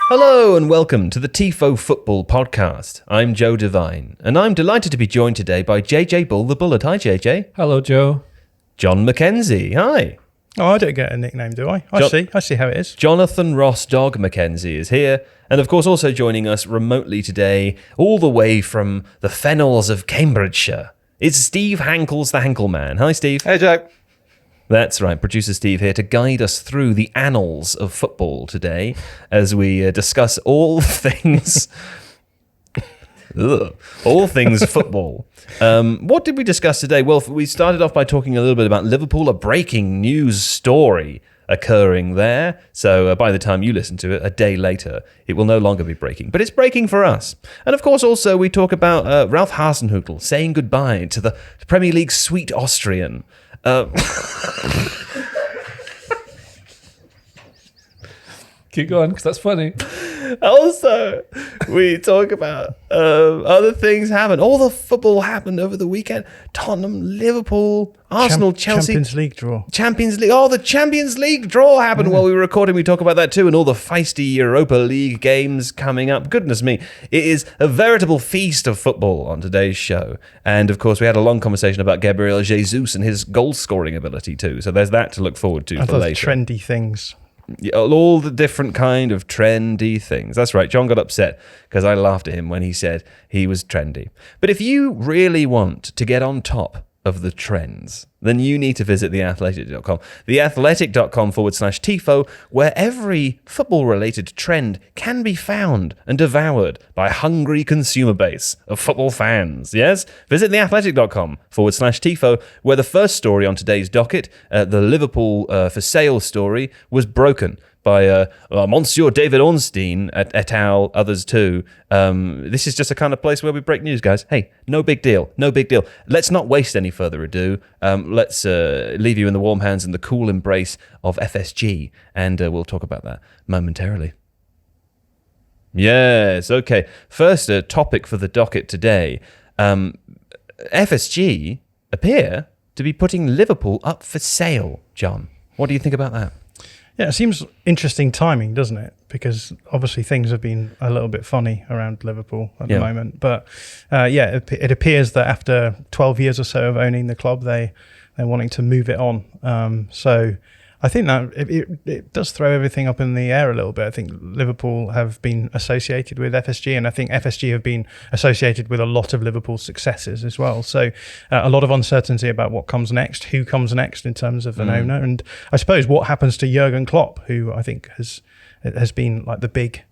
Hello and welcome to the Tifo Football Podcast. I'm Joe Devine, and I'm delighted to be joined today by JJ Bull the Bullet. Hi, JJ. Hello, Joe. Jon Mackenzie. Hi. Oh, I don't get a nickname, do I? I see how it is. Jonathan Ross Dog Mackenzie is here, and of course also joining us remotely today, all the way from the fennels of Cambridgeshire, it's Steve Hankles the Hankle Man. Hi, Steve. Hey, Joe. That's right, producer Steve here to guide us through the annals of football today as we discuss all things... all things football. What did we discuss today? Well, we started off by talking a little bit about Liverpool, a breaking news story occurring there. So by the time you listen to it, a day later, it will no longer be breaking. But it's breaking for us. And of course, also, we talk about Ralph Hasenhüttl saying goodbye to the Premier League's sweet Austrian. Keep going, because that's funny. Also, we talk about other things happen. All the football happened over the weekend. Tottenham, Liverpool, Arsenal, Chelsea. Champions League draw. Champions League. Oh, the Champions League draw happened while we were recording. We talk about that too, and all the feisty Europa League games coming up. Goodness me. It is a veritable feast of football on today's show. And of course, we had a long conversation about Gabriel Jesus and his goal-scoring ability too. So there's that to look forward to for later. Trendy things. All the different kind of trendy things. That's right. John got upset because I laughed at him when he said he was trendy. But if you really want to get on top of the trends, then you need to visit theathletic.com. Theathletic.com/Tifo, where every football-related trend can be found and devoured by a hungry consumer base of football fans. Yes? Visit theathletic.com/Tifo, where the first story on today's docket, the Liverpool for sale story, was broken by Monsieur David Ornstein et al., others too. This is just a kind of place where we break news, guys. Hey, no big deal. No big deal. Let's not waste any further ado. Let's leave you in the warm hands and the cool embrace of FSG, and we'll talk about that momentarily. Yes, okay. First topic for the docket today. FSG appear to be putting Liverpool up for sale, John. What do you think about that? Yeah, it seems interesting timing, doesn't it? Because obviously things have been a little bit funny around Liverpool at the moment. But it appears that after 12 years or so of owning the club, they're wanting to move it on. So I think that it does throw everything up in the air a little bit. I think Liverpool have been associated with FSG, and I think FSG have been associated with a lot of Liverpool's successes as well. So a lot of uncertainty about what comes next, who comes next in terms of an owner, and I suppose what happens to Jurgen Klopp, who I think has been like the big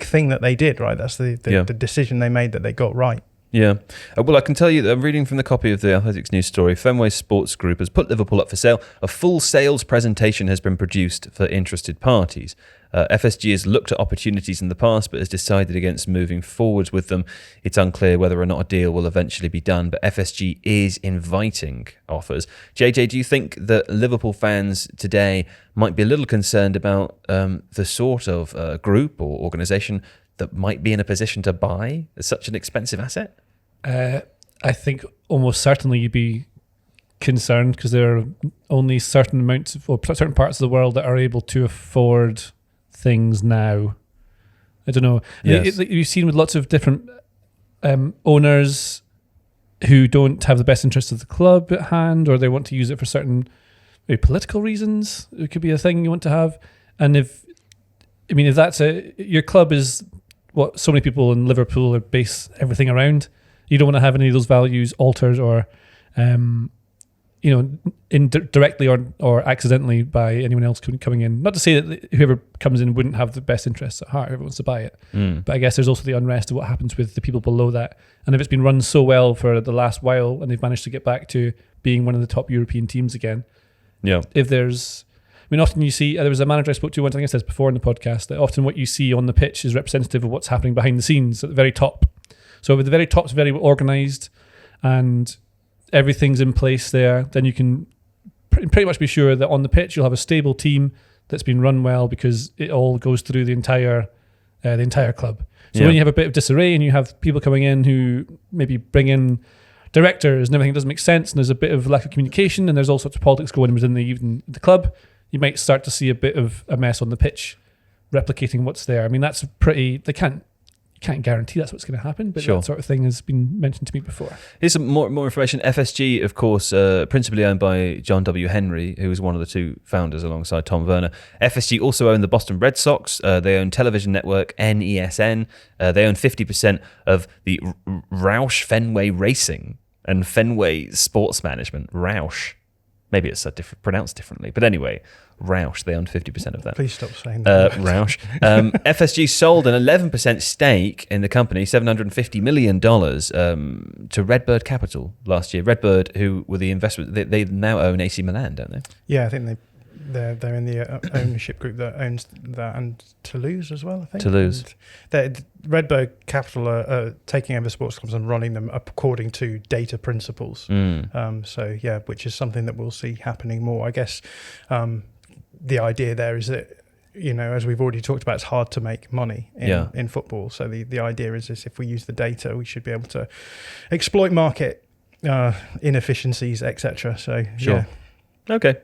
thing that they did, right? That's the decision they made that they got right. Yeah. Well, I can tell you that I'm reading from the copy of the Athletics news story. Fenway Sports Group has put Liverpool up for sale. A full sales presentation has been produced for interested parties. FSG has looked at opportunities in the past, but has decided against moving forwards with them. It's unclear whether or not a deal will eventually be done, but FSG is inviting offers. JJ, do you think that Liverpool fans today might be a little concerned about the sort of group or organisation that might be in a position to buy such an expensive asset? I think almost certainly you'd be concerned because there are only certain amounts or certain parts of the world that are able to afford things now. I don't know. Yes. You've seen with lots of different owners who don't have the best interests of the club at hand, or they want to use it for certain maybe political reasons. It could be a thing you want to have. And if that's your club is what so many people in Liverpool are base everything around. You don't want to have any of those values altered or, indirectly or accidentally by anyone else coming in. Not to say that whoever comes in wouldn't have the best interests at heart. Whoever wants to buy it. But I guess there's also the unrest of what happens with the people below that. And if it's been run so well for the last while and they've managed to get back to being one of the top European teams again. Yeah. Often you see, there was a manager I spoke to once, I think I said this before in the podcast, that often what you see on the pitch is representative of what's happening behind the scenes at the very top. So if the very top's very organised and everything's in place there, then you can pretty much be sure that on the pitch you'll have a stable team that's been run well because it all goes through the entire club. So when you have a bit of disarray and you have people coming in who maybe bring in directors and everything doesn't make sense and there's a bit of lack of communication and there's all sorts of politics going within the club, you might start to see a bit of a mess on the pitch. replicating what's there. I mean, that's pretty. You can't guarantee that's what's going to happen, but that sort of thing has been mentioned to me before. Here's some more information. FSG, of course, principally owned by John W. Henry, who was one of the two founders alongside Tom Werner. FSG also own the Boston Red Sox. They own television network NESN. They own 50% of the Roush Fenway Racing and Fenway Sports Management. Roush. Maybe it's pronounced differently. But anyway, Roush, they own 50% of that. Please stop saying that. Roush. FSG sold an 11% stake in the company, $750 million, to RedBird Capital last year. RedBird, who were the investment, they now own AC Milan, don't they? Yeah, I think they're in the ownership group that owns that, and Toulouse as well, I think. Toulouse. RedBird Capital are taking over sports clubs and running them according to data principles. So, yeah, which is something that we'll see happening more. I guess the idea there is that, as we've already talked about, it's hard to make money in football. So the idea is if we use the data, we should be able to exploit market inefficiencies, etc. So, sure. Yeah. Okay.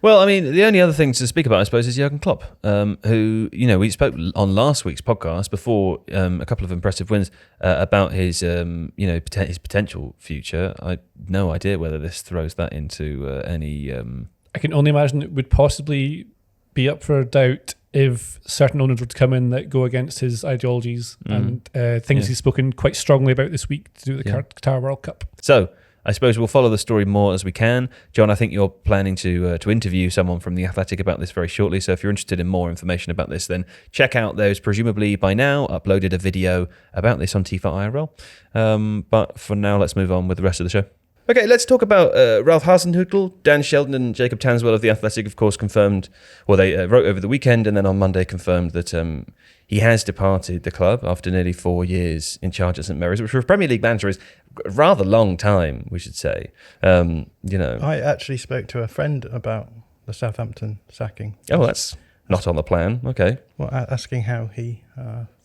Well, I mean, the only other thing to speak about, I suppose, is Jurgen Klopp, who, we spoke on last week's podcast before a couple of impressive wins about his, his potential future. I have no idea whether this throws that into any... I can only imagine it would possibly be up for doubt if certain owners were to come in that go against his ideologies and things he's spoken quite strongly about this week to do with the Qatar World Cup. So... I suppose we'll follow the story more as we can. John, I think you're planning to interview someone from The Athletic about this very shortly, so if you're interested in more information about this, then check out those presumably by now uploaded a video about this on Tifo IRL. But for now, let's move on with the rest of the show. Okay, let's talk about Ralph Hasenhüttl. Dan Sheldon and Jacob Tanswell of The Athletic, of course, confirmed, they wrote over the weekend and then on Monday confirmed that he has departed the club after nearly 4 years in charge at St Mary's, which for a Premier League manager is a rather long time, we should say. I actually spoke to a friend about the Southampton sacking. Oh, that's not on the plan. Okay. Well, asking how he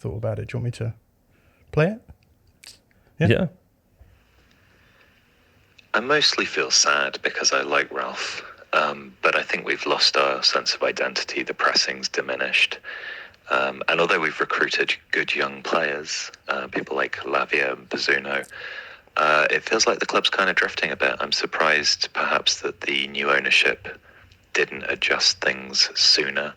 thought about it. Do you want me to play it? Yeah. I mostly feel sad because I like Ralph, but I think we've lost our sense of identity. The pressing's diminished. And although we've recruited good young players, people like Lavia and Bazzuno, it feels like the club's kind of drifting a bit. I'm surprised perhaps that the new ownership didn't adjust things sooner.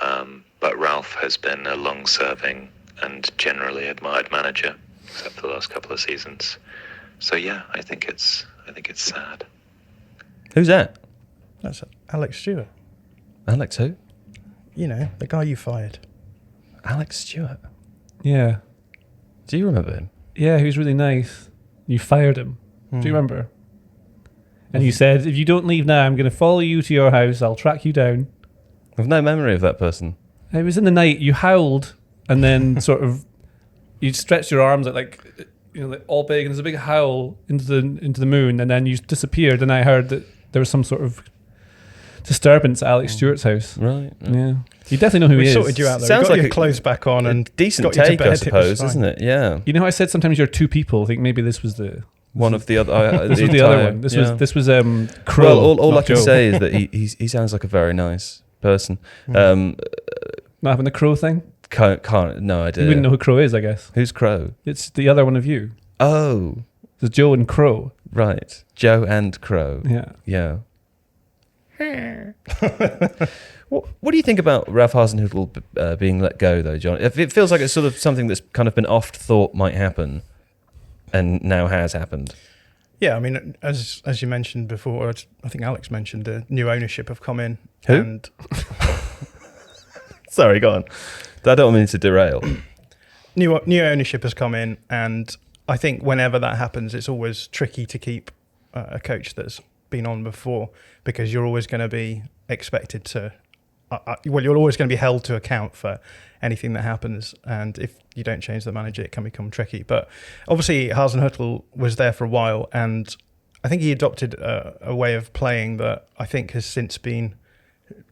But Ralph has been a long-serving and generally admired manager, except for the last couple of seasons. So yeah, I think it's sad. Who's that? That's Alex Stewart. Alex who? The guy you fired. Alex Stewart. Yeah. Do you remember him? Yeah, he was really nice. You fired him. Do you remember? And you said, if you don't leave now, I'm going to follow you to your house. I'll track you down. I've no memory of that person. It was in the night. You howled and then sort of you stretched your arms out like all big, and there's a big howl into the moon, and then you disappeared, and I heard that there was some sort of disturbance at Alex Stewart's house. Right. Yeah. You definitely know who he is. We sorted you out though. Sounds got like your clothes back on and decent got take, you to bed. I suppose, isn't it? Yeah. You know how I said sometimes you're two people? I think maybe this was the one of the other. This was the other one. This was Crow. Well, all I can Joe. say is that he sounds like a very nice person. Not having the Crow thing? Can't no idea. You wouldn't know who Crow is, I guess. Who's Crow? It's the other one of you. Oh. There's Joe and Crow. Right. Joe and Crow. Yeah. Yeah. What do you think about Ralph Hasenhüttl being let go, though, John? It feels like it's sort of something that's kind of been oft thought might happen and now has happened. Yeah, I mean, as you mentioned before, I think Alex mentioned the new ownership have come in. Who? And Sorry, go on. I don't mean to derail. New ownership has come in, and I think whenever that happens, it's always tricky to keep a coach that's been on before, because you're always going to be expected to, you're always going to be held to account for anything that happens, and if you don't change the manager, it can become tricky. But obviously, Hasenhuttl was there for a while, and I think he adopted a way of playing that I think has since been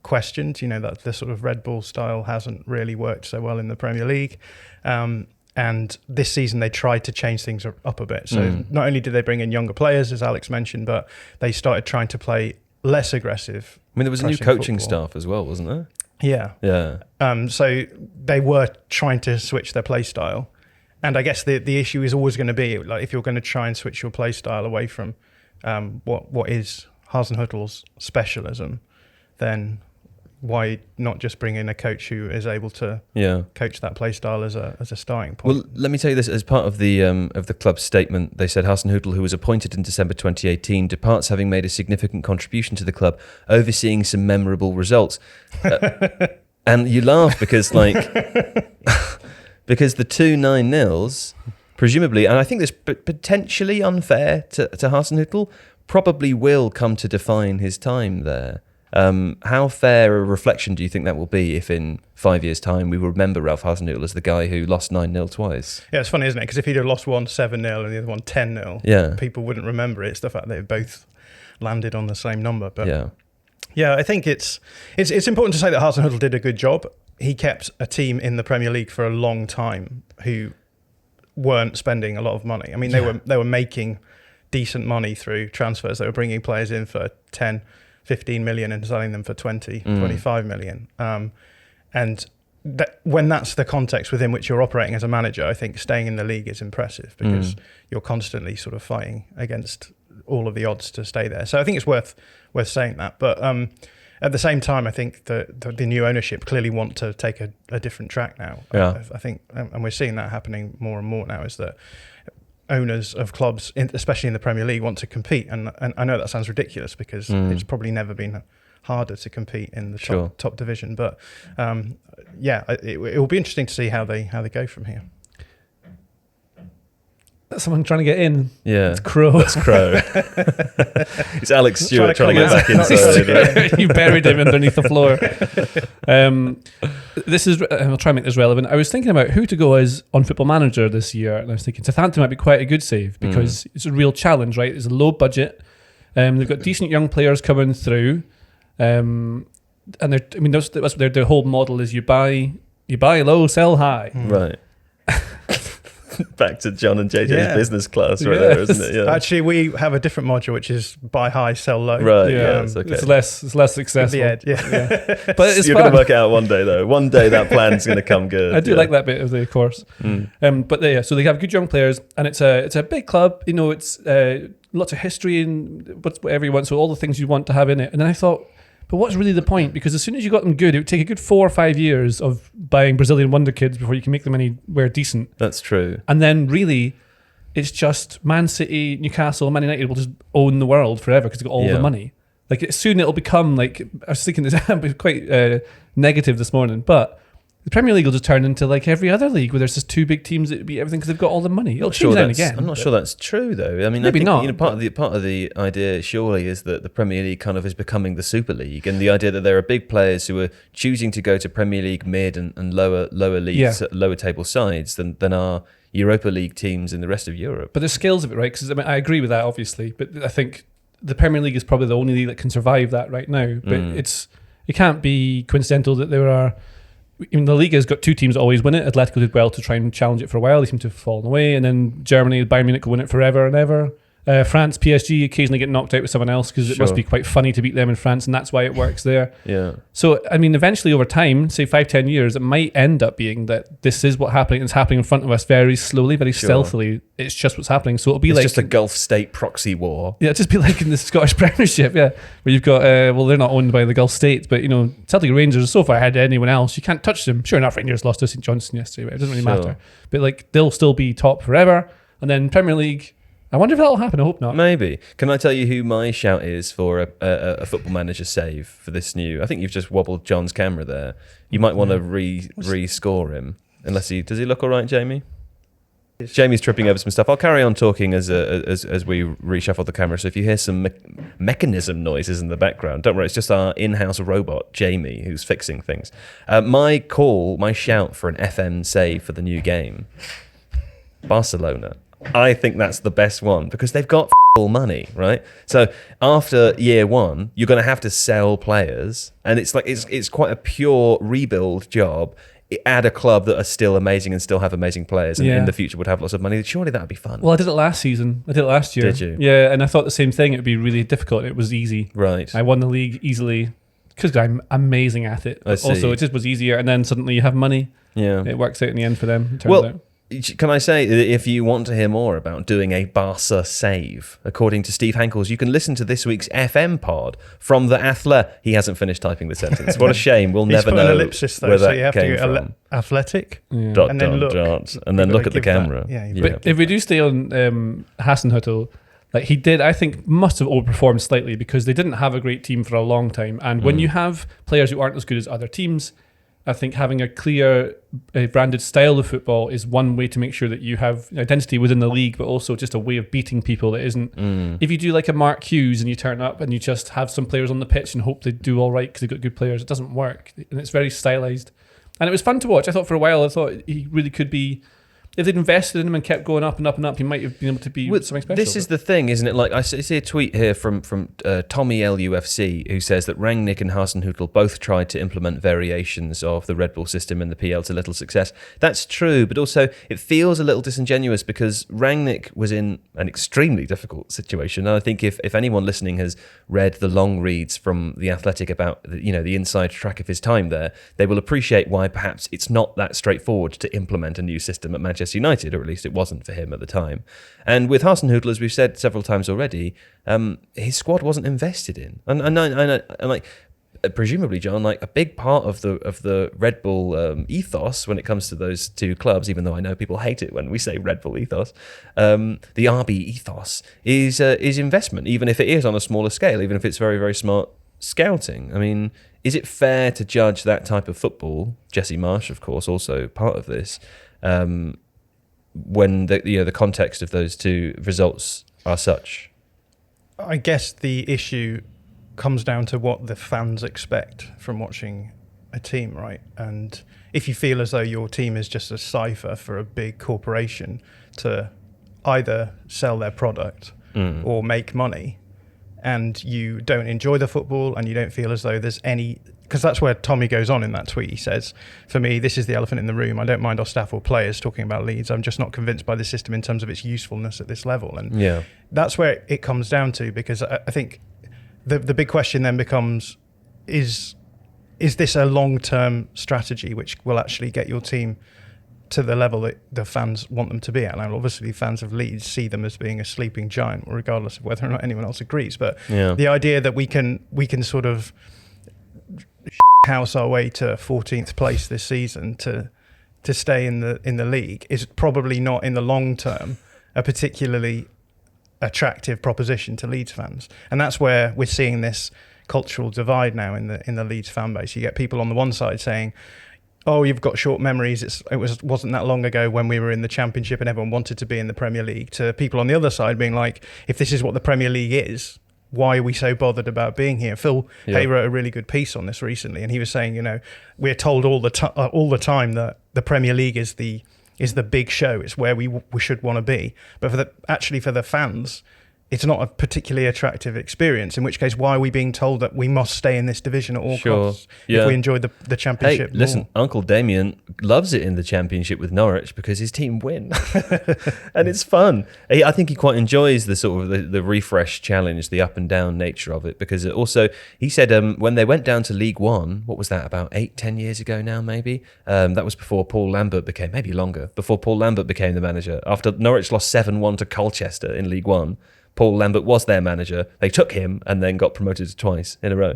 questioned. That the sort of RedBull style hasn't really worked so well in the Premier League. And this season they tried to change things up a bit. So not only did they bring in younger players, as Alex mentioned, but they started trying to play less aggressive. I mean, there was a new coaching staff as well, wasn't there? Yeah. So they were trying to switch their play style. And I guess the issue is always going to be, like, if you're going to try and switch your play style away from what is Hasenhüttl's specialism, then why not just bring in a coach who is able to coach that play style as a starting point? Well, let me tell you this. As part of the club's statement, they said Hasenhuttl, who was appointed in December 2018, departs having made a significant contribution to the club, overseeing some memorable results. And you laugh because, because the 2 9-0s, presumably, and I think this potentially unfair to Hasenhuttl, probably will come to define his time there. How fair a reflection do you think that will be if in 5 years' time we will remember Ralph Hasenhuttl as the guy who lost 9-0 twice? Yeah, it's funny, isn't it? Because if he'd have lost one 7-0 and the other one 10-0, people wouldn't remember it. It's the fact that they both landed on the same number. But I think it's important to say that Hasenhuttl did a good job. He kept a team in the Premier League for a long time who weren't spending a lot of money. I mean, they were making decent money through transfers. They were bringing players in for 10, 15 million and selling them for 20, 25 million. And when that's the context within which you're operating as a manager, I think staying in the league is impressive because you're constantly sort of fighting against all of the odds to stay there. So I think it's worth saying that. But at the same time, I think the new ownership clearly want to take a different track now. I think, and we're seeing that happening more and more now, is that owners of clubs, especially in the Premier League, want to compete. And I know that sounds ridiculous because it's probably never been harder to compete in the top division. But it will be interesting to see how they go from here. That's someone trying to get in. Yeah. It's Crow. That's Crow. It's Alex Stewart trying to get back inside. You buried him underneath the floor. I'll try and make this relevant. I was thinking about who to go as on Football Manager this year, and I was thinking Southampton might be quite a good save because it's a real challenge, right? It's a low budget. They've got decent young players coming through, and that's their whole model is you buy low, sell high. Right. Back to John and JJ's business class there, isn't it? Yeah. Actually, we have a different module, which is buy high, sell low. Right, it's okay. It's less successful. At the end, But it's You're going to work it out one day, though. One day that plan's going to come good. I do like that bit of the course. So they have good young players, and it's a big club. You know, it's lots of history and whatever you want, so all the things you want to have in it. And then I thought, but what's really the point? Because as soon as you got them good, it would take a good 4 or 5 years of buying Brazilian wonder kids before you can make them anywhere decent. That's true. And then really, it's just Man City, Newcastle, Man United will just own the world forever because they've got all the money. Like soon it'll become like, I was thinking this, I'm quite negative this morning, but the Premier League will just turn into like every other league where there's just 2 big teams that beat everything because they've got all the money. It'll change that again. I'm not sure that's true though. I mean, maybe I think, not. You know, part of the idea surely is that the Premier League kind of is becoming the Super League, and the idea that there are big players who are choosing to go to Premier League mid and lower leagues, lower table sides than are Europa League teams in the rest of Europe. But the scales of it, right? Because I agree with that, obviously, but I think the Premier League is probably the only league that can survive that right now. But it can't be coincidental that there are. I mean, the league has got 2 teams that always win it. Atletico did well to try and challenge it for a while. They seem to have fallen away. And then Germany, Bayern Munich will win it forever and ever. France, PSG occasionally get knocked out with someone else because it must be quite funny to beat them in France, and that's why it works there. Yeah. So, I mean, eventually over time, say 5-10 years, it might end up being that this is what happening. It's happening in front of us very slowly, very stealthily. It's just what's happening. So it'll be just a Gulf state proxy war. Yeah, it'll just be like in the Scottish Premiership, where you've got, they're not owned by the Gulf states, but, you know, Celtic Rangers are so far ahead of anyone else, you can't touch them. Sure enough, Rangers lost to St Johnstone yesterday, but it doesn't really matter. But, like, they'll still be top forever. And then Premier League, I wonder if that'll happen. I hope not. Maybe. Can I tell you who my shout is for a Football Manager save for this new? I think you've just wobbled John's camera there. You might want to re-score him. Does he look all right, Jamie? Jamie's tripping over some stuff. I'll carry on talking as we reshuffle the camera. So if you hear some mechanism noises in the background, don't worry. It's just our in-house robot, Jamie, who's fixing things. My shout for an FM save for the new game, Barcelona. I think that's the best one because they've got all money, right? So after year 1, you're going to have to sell players, and it's quite a pure rebuild job. Add a club that are still amazing and still have amazing players, and in the future would have lots of money. Surely that would be fun. Well, I did it last season. I did it last year. Did you? Yeah, and I thought the same thing. It would be really difficult. It was easy. Right. I won the league easily. because I'm amazing at it. But also, it just was easier, and then suddenly you have money. Yeah, it works out in the end for them. It turns out. Can I say, if you want to hear more about doing a Barca save, according to Steve Hankels, you can listen to this week's FM pod from the Athle. He hasn't finished typing the sentence. What a shame. We'll never know an ellipsis, though, where so that you have came to go from. Athletic, dot, and then look at the camera. But if we do stay on Hasenhuttl, like he did, I think must have overperformed slightly because they didn't have a great team for a long time. And when you have players who aren't as good as other teams, I think having a clear branded style of football is one way to make sure that you have identity within the league, but also just a way of beating people that isn't. If you do like a Mark Hughes and you turn up and you just have some players on the pitch and hope they do all right because they've got good players, it doesn't work. And it's very stylized. And it was fun to watch. I thought for a while, he really could be. If they'd invested in him and kept going up and up and up, he might have been able to be something special. This is the thing, isn't it? Like I see a tweet here from Tommy LUFC who says that Rangnick and Hasenhuttl both tried to implement variations of the RedBull system in the PL to little success. That's true, but also it feels a little disingenuous because Rangnick was in an extremely difficult situation. And I think if anyone listening has read the long reads from The Athletic about the inside track of his time there, they will appreciate why perhaps it's not that straightforward to implement a new system at Manchester United, or at least it wasn't for him at the time. And with Hasenhuttl, as we've said several times already, his squad wasn't invested in, and like presumably, John, like a big part of the Red Bull ethos when it comes to those two clubs, even though I know people hate it when we say Red Bull ethos, the RB ethos is investment, even if it is on a smaller scale, even if it's very, very smart scouting. I mean, is it fair to judge that type of football? Jesse Marsh, of course, also part of this. When the context of those two results are such? I guess the issue comes down to what the fans expect from watching a team, right? And if you feel as though your team is just a cipher for a big corporation to either sell their product or make money, and you don't enjoy the football and you don't feel as though there's any... Because that's where Tommy goes on in that tweet. He says, for me, this is the elephant in the room. I don't mind our staff or players talking about Leeds. I'm just not convinced by the system in terms of its usefulness at this level. And that's where it comes down to, because I think the big question then becomes, is this a long-term strategy which will actually get your team to the level that the fans want them to be at? Now, obviously, fans of Leeds see them as being a sleeping giant, regardless of whether or not anyone else agrees. But the idea that we can sort of house our way to 14th place this season to stay in the league is probably not in the long term a particularly attractive proposition to Leeds fans. And that's where we're seeing this cultural divide now in the Leeds fan base. You get people on the one side saying, oh, you've got short memories, it wasn't that long ago when we were in the Championship and everyone wanted to be in the Premier League, to people on the other side being like, if this is what the Premier League is, why are we so bothered about being here? Phil Hay wrote a really good piece on this recently, and he was saying, we're told all the time that the Premier League is the big show. It's where we should want to be. But for the fans, it's not a particularly attractive experience, in which case, why are we being told that we must stay in this division at all costs if we enjoy the Championship more? Listen, Uncle Damian loves it in the Championship with Norwich because his team win. And it's fun. I think he quite enjoys the sort of the refresh challenge, the up and down nature of it, because also, he said when they went down to League One, what was that, about 8-10 years ago now, maybe? That was before Paul Lambert became, maybe longer, before Paul Lambert became the manager. After Norwich lost 7-1 to Colchester in League One, Paul Lambert was their manager. They took him and then got promoted twice in a row.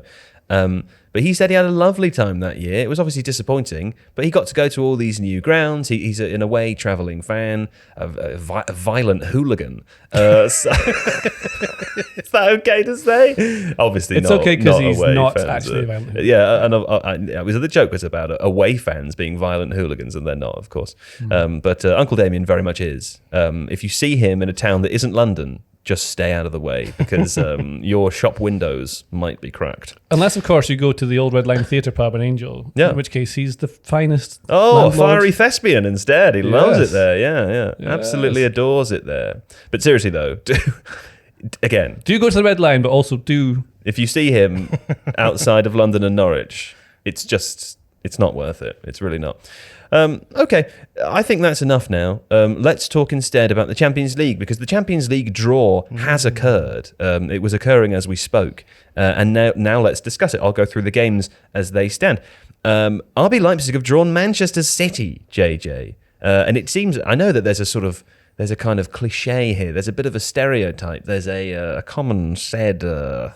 But he said he had a lovely time that year. It was obviously disappointing, but he got to go to all these new grounds. He's in a way travelling fan, a violent hooligan. Is that okay to say? Obviously it's not. Okay because he's not fans actually violent. Yeah, and the joke was about away fans being violent hooligans, and they're not, of course. But Uncle Damian very much is. If you see him in a town that isn't London, just stay out of the way, because your shop windows might be cracked. Unless, of course, you go to the Old Red Line Theatre pub in Angel, in which case he's the finest landlord. Fiery thespian instead. He loves it there. Yeah. Yes. Absolutely adores it there. But seriously, though, do go to the Red Line, but also if you see him outside of London and Norwich, it's just It's not worth it. It's really not. Okay, I think that's enough now. Let's talk instead about the Champions League, because the Champions League draw has occurred. It was occurring as we spoke. And now let's discuss it. I'll go through the games as they stand. RB Leipzig have drawn Manchester City, JJ. And it seems, I know that there's a kind of cliche here. There's a bit of a stereotype. There's a common said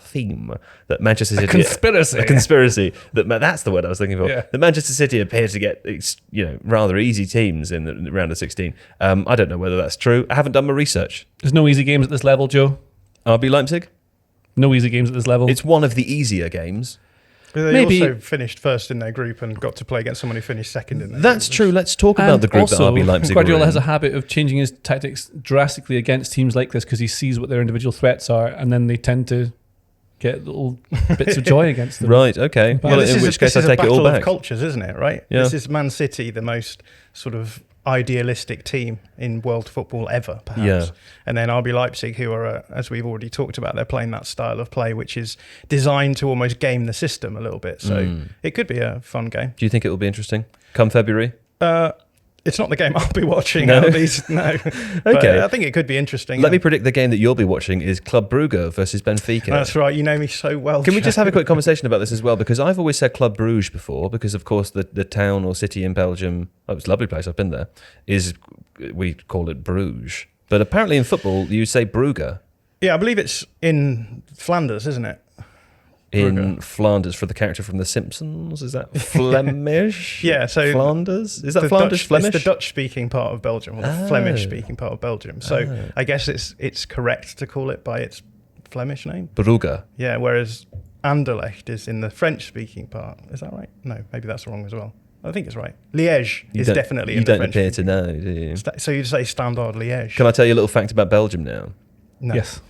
theme that Manchester City... A conspiracy. That's the word I was looking for. Yeah. That Manchester City appear to get rather easy teams in the round of 16. I don't know whether that's true. I haven't done my research. There's no easy games at this level, Joe. RB Leipzig? No easy games at this level. It's one of the easier games. They also finished first in their group and got to play against someone who finished second in their That's group. true. Let's talk about the group that RB Leipzig Guardiola were in. has a habit of changing his tactics drastically against teams like this because he sees what their individual threats are, and then they tend to get little bits of joy against them. Right, okay. Well, in which case I take it all battle back. of cultures, isn't it, right? Yeah. This is Man City, the most sort of idealistic team in world football ever, perhaps. Yeah. And then RB Leipzig, who are, as we've already talked about, they're playing that style of play which is designed to almost game the system a little bit. So it could be a fun game. Do you think it will be interesting come February? It's not the game I'll be watching. No? At least, no. Okay. But I think it could be interesting. Let me predict the game that you'll be watching is Club Brugge versus Benfica. That's right. You know me so well. Can we just have a quick conversation about this as well? Because I've always said Club Bruges before, because of course the town or city in Belgium, it's a lovely place, I've been there, we call it Bruges. But apparently in football you say Brugge. Yeah, I believe it's in Flanders, isn't it? In Flanders, for the character from The Simpsons. Is that Flemish? Yeah, so Flanders? Is that Flanders Flemish? It's the Dutch-speaking part of Belgium, or the Flemish-speaking part of Belgium. So I guess it's correct to call it by its Flemish name. Brugge. Yeah, whereas Anderlecht is in the French-speaking part. Is that right? No, maybe that's wrong as well. I think it's right. Liège is definitely in the French. You don't appear to know, do you? So you'd say Standard Liège. Can I tell you a little fact about Belgium now? No. Yes.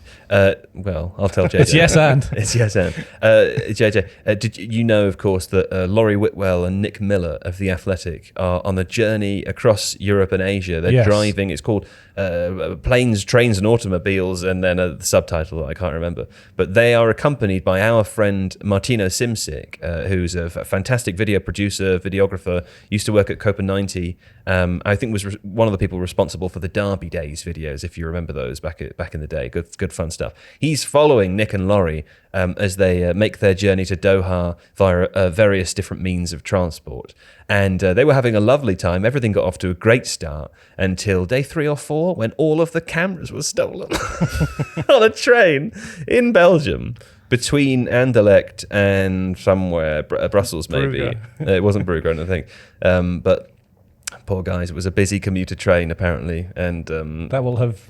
Well, I'll tell JJ. It's yes and. It's yes and. JJ, did you know, of course, that Laurie Whitwell and Nick Miller of The Athletic are on a journey across Europe and Asia? They're driving, it's called Planes, Trains and Automobiles, and then a subtitle that I can't remember. But they are accompanied by our friend Martino Simsik, who's a fantastic video producer, videographer, used to work at Copa 90. I think was one of the people responsible for the Derby Days videos, if you remember those back in the day. Good fun stuff. He's following Nick and Laurie as they make their journey to Doha via various different means of transport. And they were having a lovely time. Everything got off to a great start until day 3 or 4 when all of the cameras were stolen on a train in Belgium between Anderlecht and somewhere, Brussels maybe. It wasn't Brugge, I don't think. But poor guys, it was a busy commuter train apparently. And that will have...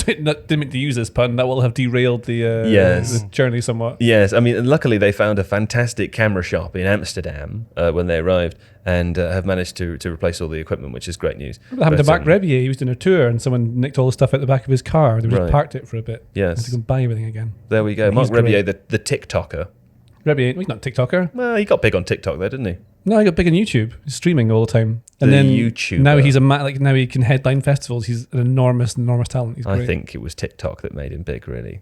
didn't mean to use this pun. That will have derailed the journey somewhat. Yes, I mean, luckily they found a fantastic camera shop in Amsterdam when they arrived, and have managed to replace all the equipment, which is great news. What happened to Mark Rebier? He was doing a tour, and someone nicked all the stuff out the back of his car. They just parked it for a bit. Yes, had to go and buy everything again. There we go. Mark Rebier, the TikToker. Rebier, he's not TikToker. Well, he got big on TikTok there, didn't he? No, he got big on YouTube. He's streaming all the time. And then YouTuber. Now he's now he can headline festivals. He's an enormous talent. He's great. I think it was TikTok that made him big, really.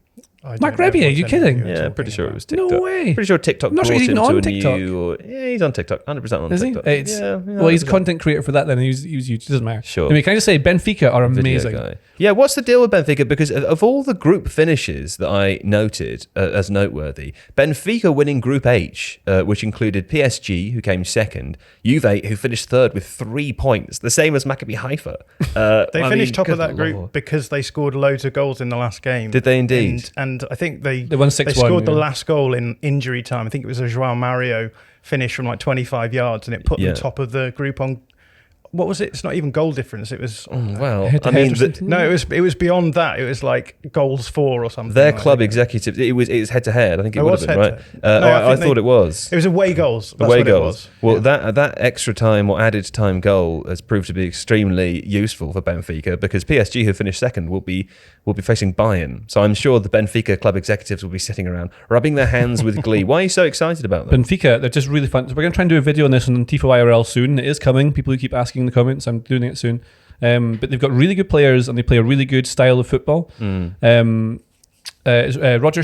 Mark Rebier, are you kidding? Yeah, I'm pretty sure it was TikTok. No way. Pretty sure TikTok I'm not brought sure he's him even to on a TikTok. Yeah, he's on TikTok. 100% on Is TikTok. He? Well, he's a content creator for that then. He's YouTube. It doesn't matter. Sure. Anyway, can I just say, Benfica are Video amazing. guy. Yeah, what's the deal with Benfica? Because of all the group finishes that I noted as noteworthy, Benfica winning Group H, which included PSG, who came second, Juve, who finished third with 3 points, the same as Maccabi Haifa. They finished top of that group because they scored loads of goals in the last game. Did they indeed? And I think they won 6-1. They scored the last goal in injury time. I think it was a João Mario finish from like 25 yards, and it put them top of the group on. What was it? It's not even goal difference. It was I mean, it was beyond that. It was like goals for or something. Their club executive. It was head to head. I think it would have been right. I thought it was. It was away goals. That's away what goals. It was. Well, that extra time or added time goal has proved to be extremely useful for Benfica, because PSG, who finished second, will be facing Bayern. So I'm sure the Benfica club executives will be sitting around rubbing their hands with glee. Why are you so excited about them? Benfica, they're just really fun. So we're going to try and do a video on this on Tifo IRL soon. It is coming. People who keep asking in the comments, I'm doing it soon. But they've got really good players and they play a really good style of football. Roger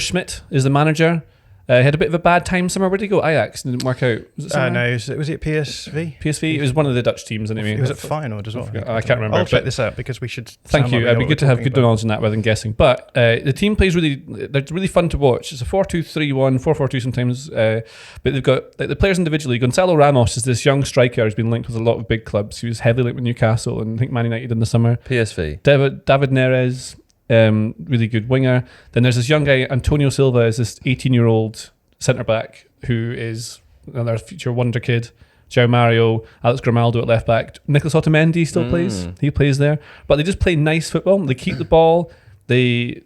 Schmidt is the manager, He had a bit of a bad time somewhere. Where did he go? Ajax didn't work out. Was it somewhere? No, was it PSV? PSV. It was one of the Dutch teams, anyway. It was at Feyenoord as well. I can't remember. I'll check this out because we should. Thank you. It'd be good to have good knowledge on that rather than guessing. But the team plays really. They're really fun to watch. It's a 4-2-3-1, 4-4-2 sometimes. But they've got the players individually. Gonzalo Ramos is this young striker who's been linked with a lot of big clubs. He was heavily linked with Newcastle and I think Man United in the summer. PSV. David Neres, really good winger. Then there's this young guy, Antonio Silva, is this 18-year-old centre back who is another future wonder kid. João Mario, Alex Grimaldo at left back. Nicolas Otamendi still plays. He plays there. But they just play nice football. They keep the ball. They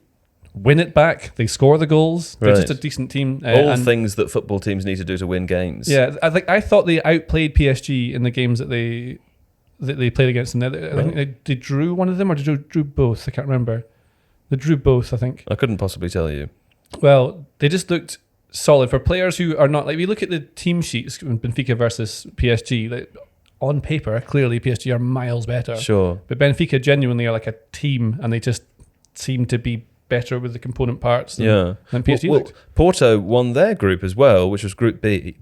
win it back. They score the goals. They're just a decent team. All things that football teams need to do to win games. Yeah, I thought they outplayed PSG in the games that they played against them. I think they drew one of them or they drew both. I can't remember. They drew both, I think. I couldn't possibly tell you. Well, they just looked solid for players who are not, like, if you look at the team sheets, Benfica versus PSG, like, on paper, clearly PSG are miles better. Sure. But Benfica genuinely are like a team and they just seem to be better with the component parts than PSG looked. Porto won their group as well, which was Group B.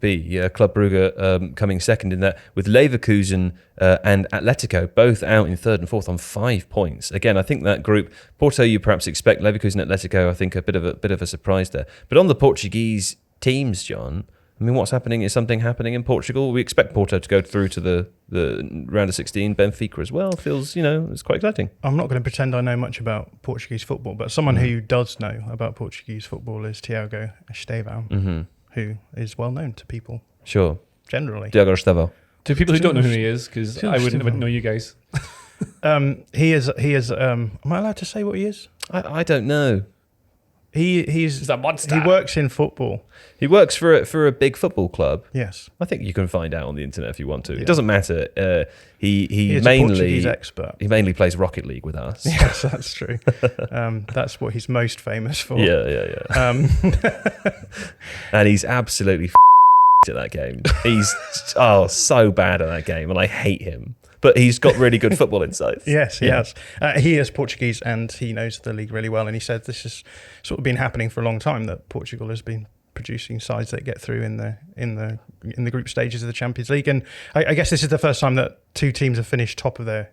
Club Brugge coming second in that, with Leverkusen and Atletico both out in third and fourth on 5 points. Again, I think that group, Porto you perhaps expect, Leverkusen, Atletico, I think a bit of a surprise there. But on the Portuguese teams, John, I mean, what's happening? Is something happening in Portugal? We expect Porto to go through to the round of 16. Benfica as well. Feels, it's quite exciting. I'm not going to pretend I know much about Portuguese football, but someone who does know about Portuguese football is Tiago Estevão, who is well known to people. Sure. Generally. Tiago Estevão. To people who don't know who he is, because I wouldn't know you guys. He is. Am I allowed to say what he is? I don't know. He's a monster. He works in football. He works for a big football club. Yes, I think you can find out on the internet if you want to. Yeah. It doesn't matter. He is mainly a Portuguese expert. He mainly plays Rocket League with us. Yes, that's true. That's what he's most famous for. Yeah. And he's absolutely at that game. He's so bad at that game, and I hate him. But he's got really good football insights. Yes, he has. He is Portuguese and he knows the league really well. And he said this has sort of been happening for a long time, that Portugal has been producing sides that get through in the group stages of the Champions League. And I guess this is the first time that two teams have finished top of their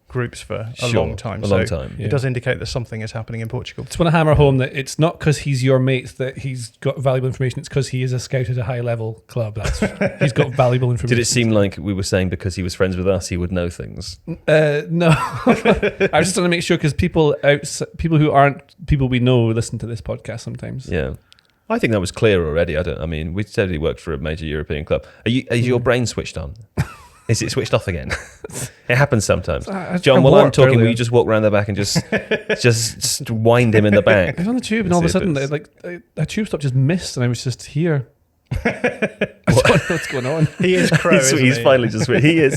groups for a long time. It does indicate that something is happening in Portugal. Just want to hammer home that it's not because he's your mate that he's got valuable information. It's because he is a scout at a high level club. He's got valuable information. Did it seem like we were saying because he was friends with us, he would know things? No. I was just trying to make sure because people who aren't people we know listen to this podcast sometimes. Yeah. I think that was clear already. We said he worked for a major European club. Is your brain switched on? Is it switched off again? It happens sometimes. John, while I'm talking, will you just walk around the back and just wind him in the back? I was on the tube and all of a sudden, a tube stop just missed and I was just here. What's going on? He is Crow. He's finally just.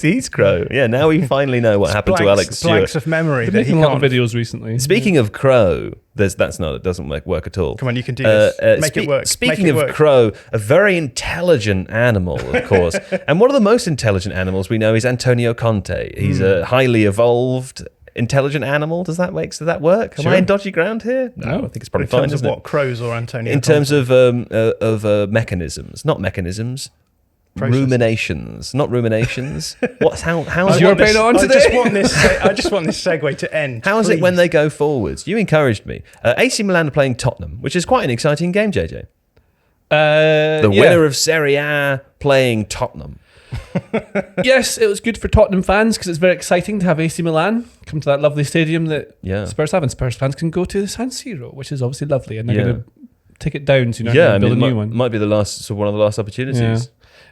He's Crow. Yeah. Now we finally know what happened to Alex Stewart. Blanks of memory. He's making a lot of videos recently. Speaking of Crow, it doesn't work at all. Come on, you can do this. Make it work. Speaking of Crow, a very intelligent animal, of course, and one of the most intelligent animals we know is Antonio Conte. He's a highly evolved, intelligent animal. Does that work? Am I in dodgy ground here? No, I think it's probably fine. In terms of what, crows or Antonio? In terms of mechanisms, not mechanisms. Process. Ruminations, not ruminations. How's your brain on today? I just want this segue to end. How's it when they go forwards? You encouraged me. AC Milan are playing Tottenham, which is quite an exciting game, JJ. The winner of Serie A playing Tottenham. Yes, it was good for Tottenham fans because it's very exciting to have AC Milan come to that lovely stadium that Spurs have, and Spurs fans can go to the San Siro, which is obviously lovely, and they're going to take it down so build a new one. Might be one of the last opportunities. Yeah.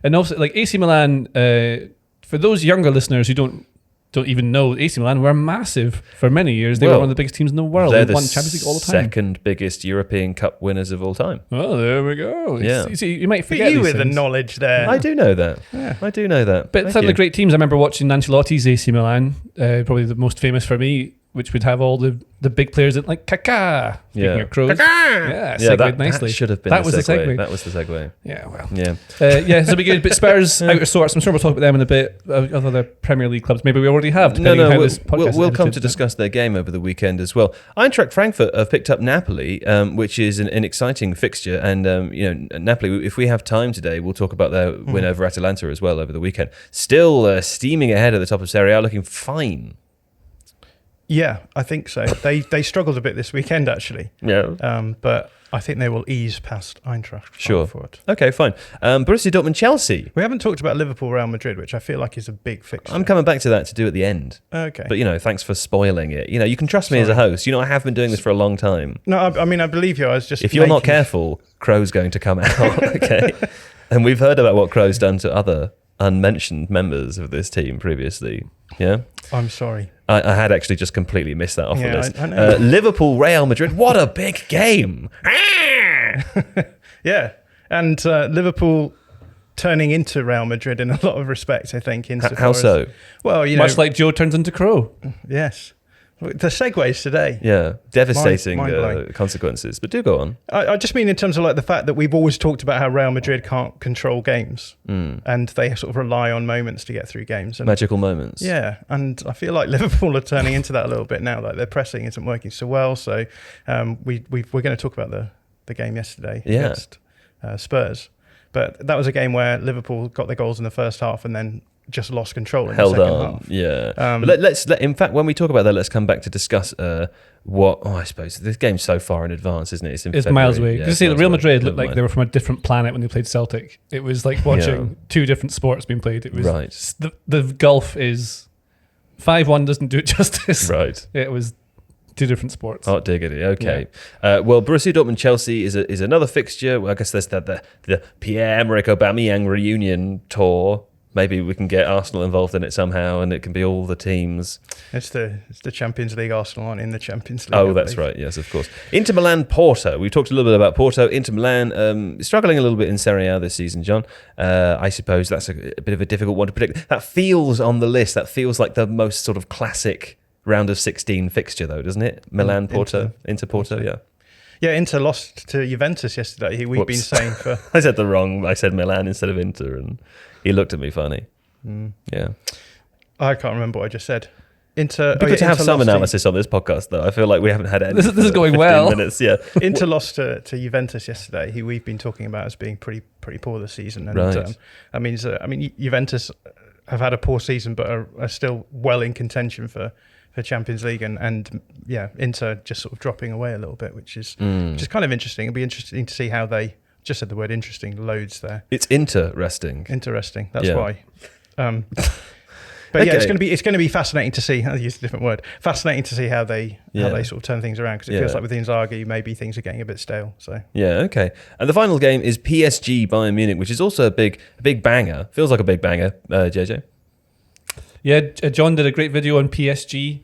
And also, like AC Milan, for those younger listeners who don't even know, AC Milan were massive for many years. They were one of the biggest teams in the world. They won Champions League all the time. Second biggest European Cup winners of all time. Oh, there we go. Yeah. You might forget you with the knowledge there. I do know that. Yeah. I do know that. But some of the great teams, I remember watching Ancelotti's AC Milan, probably the most famous for me. which would have all the big players in, like Kaká. Speaking of crows. Yeah, segued nicely. That should have been That was the segue. That was the segue. Yeah, well. Yeah. So it'll be good. But Spurs, out of sorts. I'm sure we'll talk about them in a bit. Other Premier League clubs. Maybe we already have. Depending on how this podcast we'll is come edited. to discuss their game over the weekend as well. Eintracht Frankfurt have picked up Napoli, which is an exciting fixture. And, Napoli, if we have time today, we'll talk about their win over Atalanta as well over the weekend. Still steaming ahead at the top of Serie A, looking fine. Yeah, I think so. They struggled a bit this weekend, actually. Yeah. But I think they will ease past Eintracht Frankfurt. Okay, fine. Borussia Dortmund, Chelsea. We haven't talked about Liverpool, Real Madrid, which I feel like is a big fixture. I'm coming back to that to do at the end. Okay. But, thanks for spoiling it. You can trust me as a host. I have been doing this for a long time. No, I mean, I believe you. I was just If you're not careful, Crow's going to come out, okay? And we've heard about what Crow's done to other unmentioned members of this team previously. Yeah? I'm sorry. I had actually just completely missed that off the list. I know. Liverpool, Real Madrid. What a big game. Yeah. And Liverpool turning into Real Madrid in a lot of respects, I think. How so? Well, Much like Joe turns into Crow. Yes. The segues today. Yeah, devastating Mind-blowing. consequences. But do go on. I just mean in terms of like the fact that we've always talked about how Real Madrid can't control games and they sort of rely on moments to get through games. And Magical moments. yeah, and I feel like Liverpool are turning into that a little bit now. Like their pressing isn't working so well. So we're going to talk about the game yesterday against Spurs. But that was a game where Liverpool got their goals in the first half and then just lost control in the second half. Yeah. But let's in fact, when we talk about that, let's come back to discuss I suppose this game's so far in advance, isn't it? It's February. Miles away. Because Real Madrid looked like they were from a different planet when they played Celtic. It was like watching two different sports being played. It was the gulf is 5-1 doesn't do it justice. Right. It was two different sports. Oh, diggity. Okay. Yeah. Well, Borussia Dortmund Chelsea is another fixture. Well, I guess there's the Pierre-Emerick Aubameyang reunion tour. Maybe we can get Arsenal involved in it somehow, and it can be all the teams. It's the Champions League. Arsenal aren't in the Champions League. Oh, that's right. Yes, of course. Inter Milan, Porto. We've talked a little bit about Porto. Inter Milan struggling a little bit in Serie A this season, John. I suppose that's a bit of a difficult one to predict. That feels on the list. That feels like the most sort of classic round of 16 fixture, though, doesn't it? Milan, Porto, Inter Porto. Yeah. Yeah, Inter lost to Juventus yesterday. We've been saying for... I said Milan instead of Inter, and he looked at me funny. Yeah. I can't remember what I just said. Good to have some analysis on this podcast, though. I feel like we haven't had any. This is going well. Minutes, yeah. Inter lost to Juventus yesterday, who we've been talking about as being pretty poor this season. And right. Juventus have had a poor season, but are still well in contention for Champions League, and Inter just sort of dropping away a little bit, which is kind of interesting. It'll be interesting to see how they just said the word interesting loads there. It's interesting. That's why. But yeah, it's going to be fascinating to see. I'll use a different word. Fascinating to see how they sort of turn things around, because it feels like with Inzaghi maybe things are getting a bit stale. So yeah, okay. And the final game is PSG Bayern Munich, which is also a big banger. Feels like a big banger, JJ. Yeah, John did a great video on PSG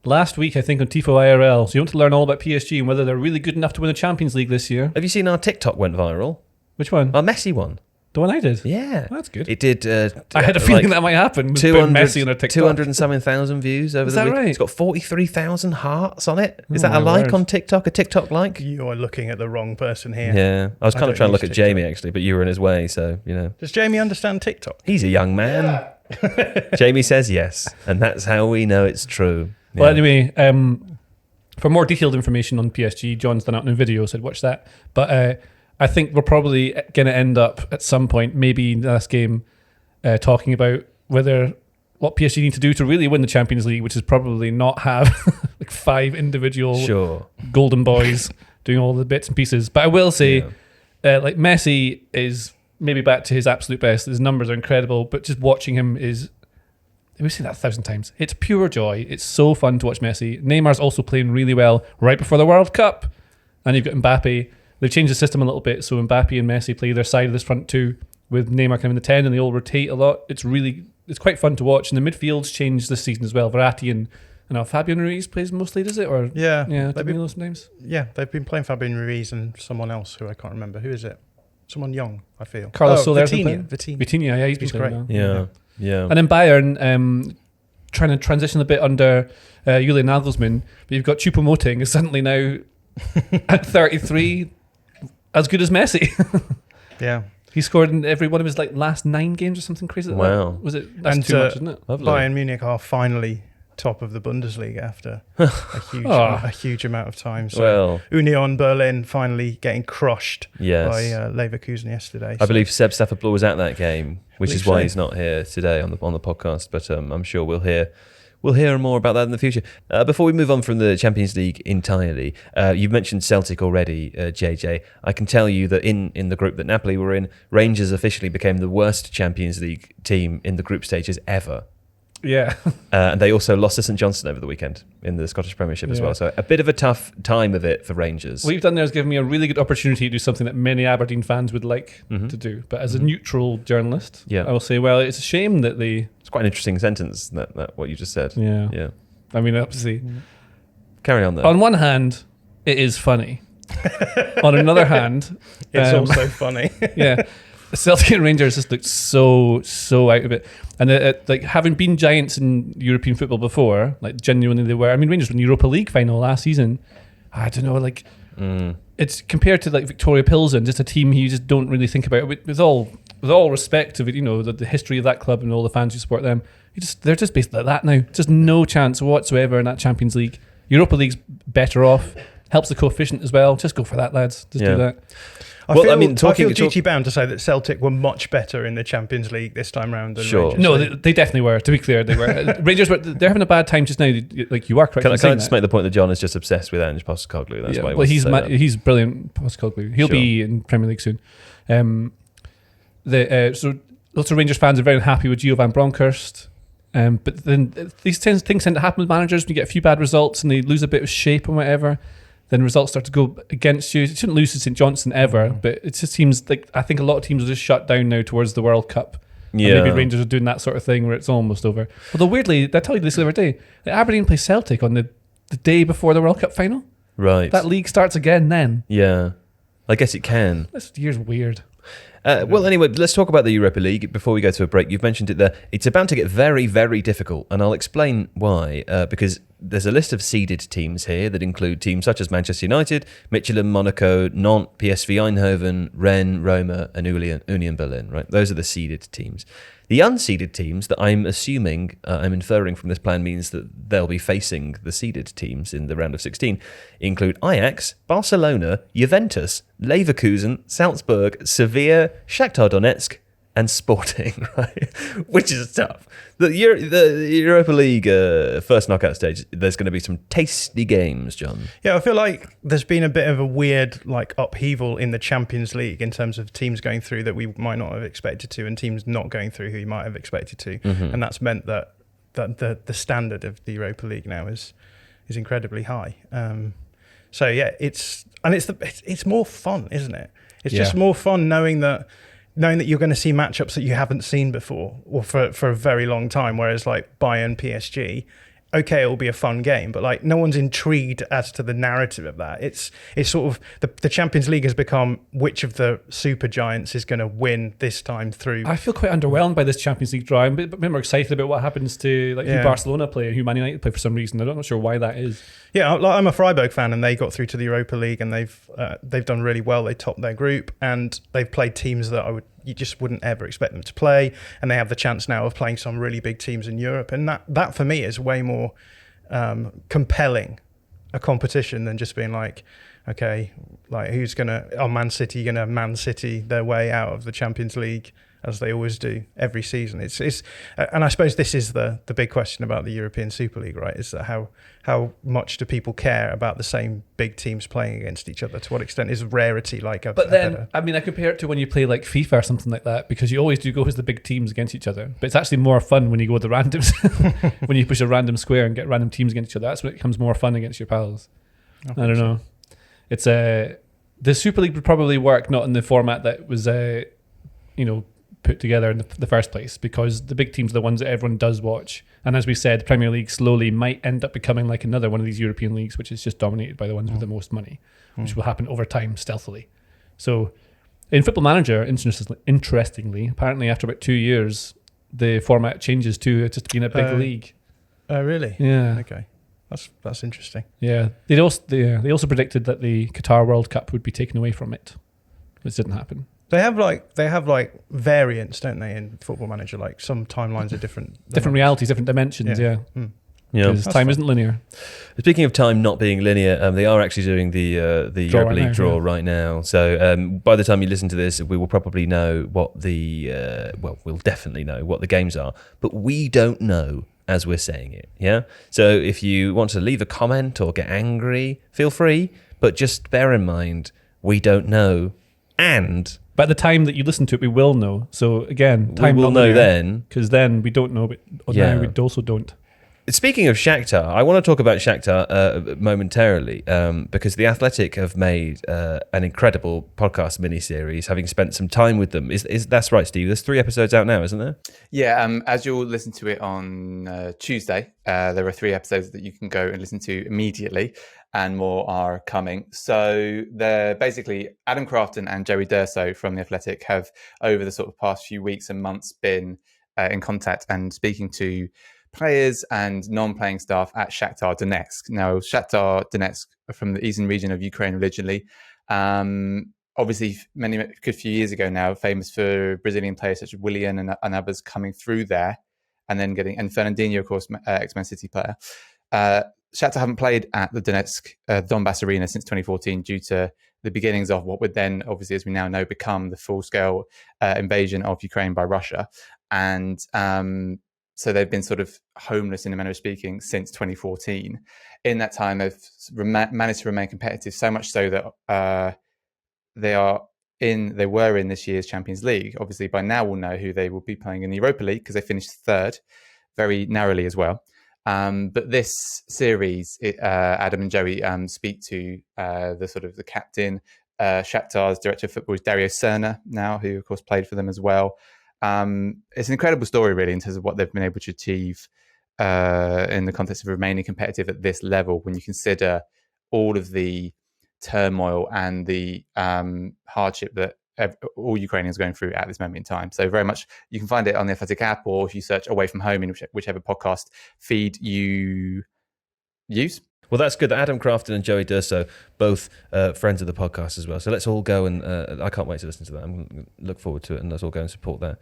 last week, I think, on Tifo IRL. So you want to learn all about PSG and whether they're really good enough to win the Champions League this year. Have you seen our TikTok went viral? Which one? Our Messi one. The one I did? Yeah. Well, that's good. It did. I had a feeling that might happen. 200, Messi on a TikTok. 200 and something thousand views over the week. Right? It's got 43,000 hearts on it. Is that a like on TikTok? A TikTok like? You are looking at the wrong person here. Yeah. I was kind of trying to look at Jamie, actually, but you were in his way, so, Does Jamie understand TikTok? He's a young man. Yeah. Jamie says yes, and that's how we know it's true. Yeah. Well, anyway, for more detailed information on PSG, John's done out in a video, so I'd watch that. But I think we're probably going to end up at some point, maybe in the last game, talking about what PSG need to do to really win the Champions League, which is probably not have like 5 individual golden boys doing all the bits and pieces. But I will say, like Messi is maybe back to his absolute best. His numbers are incredible, but just watching him is... We've seen that 1,000 times. It's pure joy. It's so fun to watch Messi. Neymar's also playing really well right before the World Cup. And you've got Mbappe. They've changed the system a little bit, so Mbappe and Messi play their side of this front two, with Neymar kind of in the 10, and they all rotate a lot. It's quite fun to watch. And the midfield's changed this season as well. Verratti and Fabian Ruiz plays mostly, does it? Or yeah, names. Yeah, they've been playing Fabian Ruiz and someone else who I can't remember. Who is it? Someone young, I feel. Carlos Soler. Vitinha, yeah, he's been great. well. Yeah. And then Bayern, trying to transition a bit under Julian Nagelsmann, but you've got Choupo-Moting is suddenly now at 33 as good as Messi. Yeah. He scored in every one of his last 9 games or something crazy like that. Was it? That's too much, isn't it? Lovely. Bayern Munich are finally top of the Bundesliga after a huge amount of time. So Union Berlin finally getting crushed by Leverkusen yesterday. I believe Seb Stafford was at that game, which is why he's not here today on the podcast. But I'm sure we'll hear more about that in the future. Before we move on from the Champions League entirely, you've mentioned Celtic already, JJ. I can tell you that in the group that Napoli were in, Rangers officially became the worst Champions League team in the group stages ever. Yeah. And they also lost to St Johnstone over the weekend in the Scottish Premiership as well. So a bit of a tough time of it for Rangers. What you've done there is given me a really good opportunity to do something that many Aberdeen fans would like to do. But as a neutral journalist, I will say, well, it's a shame that they... It's quite an interesting sentence, that what you just said. Yeah. I mean, obviously... Carry on, though. On one hand, it is funny. On another hand... It's also funny. Yeah. Celtic and Rangers just looked so out of it. And having been giants in European football before, genuinely they were. I mean, Rangers were in the Europa League final last season. I don't know, it's compared to Victoria Pilsen, just a team you just don't really think about. With all respect of it, the history of that club and all the fans who support them, they're just basically like that now. Just no chance whatsoever in that Champions League. Europa League's better off. Helps the coefficient as well. Just go for that, lads. Just do that. I feel duty bound to say that Celtic were much better in the Champions League this time round than Rangers. No, they definitely were. To be clear, they were. Rangers they're having a bad time just now. You are correct. Can I just make the point that John is just obsessed with Ange Postecoglou? That's why. Well, he's brilliant, Postecoglou. He'll be in Premier League soon. So lots of Rangers fans are very unhappy with Gio van Bronckhorst. But then these things tend to happen with managers when you get a few bad results and they lose a bit of shape and whatever. Then results start to go against you. You shouldn't lose to St Johnstone ever, but it just seems like I think a lot of teams will just shut down now towards the World Cup. Yeah. And maybe Rangers are doing that sort of thing where it's almost over. Although weirdly, I tell you this the other day, Aberdeen play Celtic on the day before the World Cup final. Right. That league starts again then. Yeah. I guess it can. This year's weird. Well, anyway, let's talk about the Europa League before we go to a break. You've mentioned it there. It's about to get very, very difficult, and I'll explain why. Because there's a list of seeded teams here that include teams such as Manchester United, Michelin, Monaco, Nantes, PSV Eindhoven, Rennes, Roma, and Union Berlin. Right, those are the seeded teams. The unseeded teams that I'm assuming, I'm inferring from this plan means that they'll be facing the seeded teams in the round of 16 include Ajax, Barcelona, Juventus, Leverkusen, Salzburg, Sevilla, Shakhtar Donetsk, and Sporting, right? Which is tough. The Europa League first knockout stage, there's going to be some tasty games, John. Yeah, I feel like there's been a bit of a weird upheaval in the Champions League in terms of teams going through that we might not have expected to and teams not going through who you might have expected to. Mm-hmm. And that's meant that the standard of the Europa League now is incredibly high. So yeah, it's more fun, isn't it? It's just more fun knowing that you're going to see matchups that you haven't seen before or for a very long time, whereas Bayern, PSG, okay, it will be a fun game, but no one's intrigued as to the narrative of that. It's sort of the Champions League has become which of the super giants is going to win this time through. I feel quite underwhelmed by this Champions League draw. I'm a bit more excited about what happens to who Barcelona play and who Man United play for some reason. I'm not sure why that is. Yeah, I'm a Freiburg fan, and they got through to the Europa League, and they've done really well. They topped their group, and they've played teams that you just wouldn't ever expect them to play, and they have the chance now of playing some really big teams in Europe, and that for me is way more compelling a competition than just being who's gonna Man City gonna Man City their way out of the Champions League as they always do every season. It's and I suppose this is the big question about the European Super League, right? Is that how much do people care about the same big teams playing against each other? To what extent is rarity But then, I compare it to when you play FIFA or something like that, because you always do go as the big teams against each other. But it's actually more fun when you go with the randoms, when you push a random square and get random teams against each other. That's when it becomes more fun against your pals. I don't know. It's the Super League would probably work not in the format that was put together in the first place, because the big teams are the ones that everyone does watch. And as we said, the Premier League slowly might end up becoming like another one of these European leagues, which is just dominated by the ones with the most money, which will happen over time stealthily. So in Football Manager, interestingly, apparently after about 2 years, the format changes to just being a big league. Oh, really? Yeah. Okay. That's interesting. Yeah. They also predicted that the Qatar World Cup would be taken away from it, which didn't happen. They have like variants, don't they, in Football Manager? Like some timelines are different. Different realities, different dimensions, yeah. Yeah, Because time isn't linear. Speaking of time not being linear, they are actually doing the Europa League draw right now. So by the time you listen to this, we will probably know what we'll definitely know what the games are, but we don't know as we're saying it. Yeah. So if you want to leave a comment or get angry, feel free, but just bear in mind we don't know, and by the time that you listen to it, we will know. So again, time we will know then, because then we don't know, but now we also don't. Speaking of Shakhtar, I want to talk about Shakhtar momentarily because The Athletic have made an incredible podcast mini-series, having spent some time with them. Is that's right, Steve? There's 3 episodes out now, isn't there? Yeah, as you'll listen to it on Tuesday, there are 3 episodes that you can go and listen to immediately, and more are coming. So they're basically Adam Crafton and Joey Durso from The Athletic have, over the sort of past few weeks and months, been in contact and speaking to players and non-playing staff at Shakhtar Donetsk. Now, Shakhtar Donetsk are from the eastern region of Ukraine originally. Obviously, a good few years ago now, famous for Brazilian players such as Willian and others coming through there, and then Fernandinho, of course, ex-Man City player. Shakhtar haven't played at the Donetsk Donbass Arena since 2014 due to the beginnings of what would then, obviously, as we now know, become the full-scale invasion of Ukraine by Russia. And so they've been sort of homeless, in a manner of speaking, since 2014. In that time, they've managed to remain competitive, so much so that they were in this year's Champions League. Obviously, by now we'll know who they will be playing in the Europa League because they finished 3rd, very narrowly as well. But this series, Adam and Joey speak to the captain, Shakhtar's director of football is Dario Serna now, who of course played for them as well. It's an incredible story, really, in terms of what they've been able to achieve in the context of remaining competitive at this level, when you consider all of the turmoil and the hardship that all Ukrainians are going through at this moment in time. So very much, you can find it on the Athletic app, or if you search Away From Home in whichever podcast feed you use. Well, that's good that Adam Crafton and Joey Durso, both friends of the podcast as well. So let's all go and I can't wait to listen to that. I'm going to look forward to it, and let's all go and support that.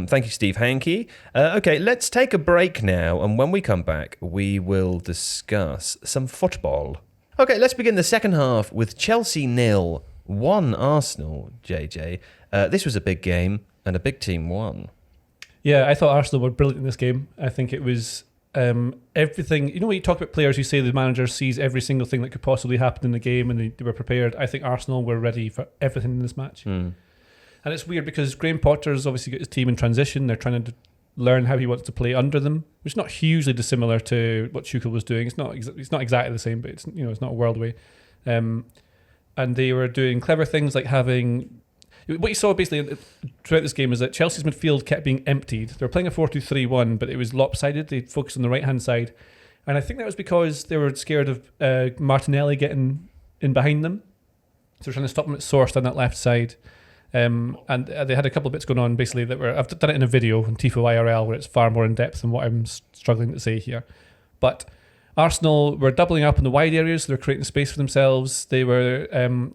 Thank you, Steve Hankey. Okay, let's take a break now. And when we come back, we will discuss some football. Okay, let's begin the second half with Chelsea 0, 1 Arsenal, JJ. This was a big game and a big team won. Yeah, I thought Arsenal were brilliant in this game. I think it was... everything, when you talk about players who say the manager sees every single thing that could possibly happen in the game and they were prepared, I think Arsenal were ready for everything in this match. And it's weird because Graham Potter's obviously got his team in transition. They're trying to learn how he wants to play under them, which is not hugely dissimilar to what Tuchel was doing. It's not exactly the same, but it's not a world away. And they were doing clever things like having... What you saw basically throughout this game is that Chelsea's midfield kept being emptied. They were playing a 4-2-3-1, but it was lopsided. They focused on the right-hand side. And I think that was because they were scared of Martinelli getting in behind them. So they're trying to stop him at source on that left side. And they had a couple of bits going on, basically, I've done it in a video on Tifo IRL, where it's far more in-depth than what I'm struggling to say here. But Arsenal were doubling up in the wide areas, so they were creating space for themselves. They were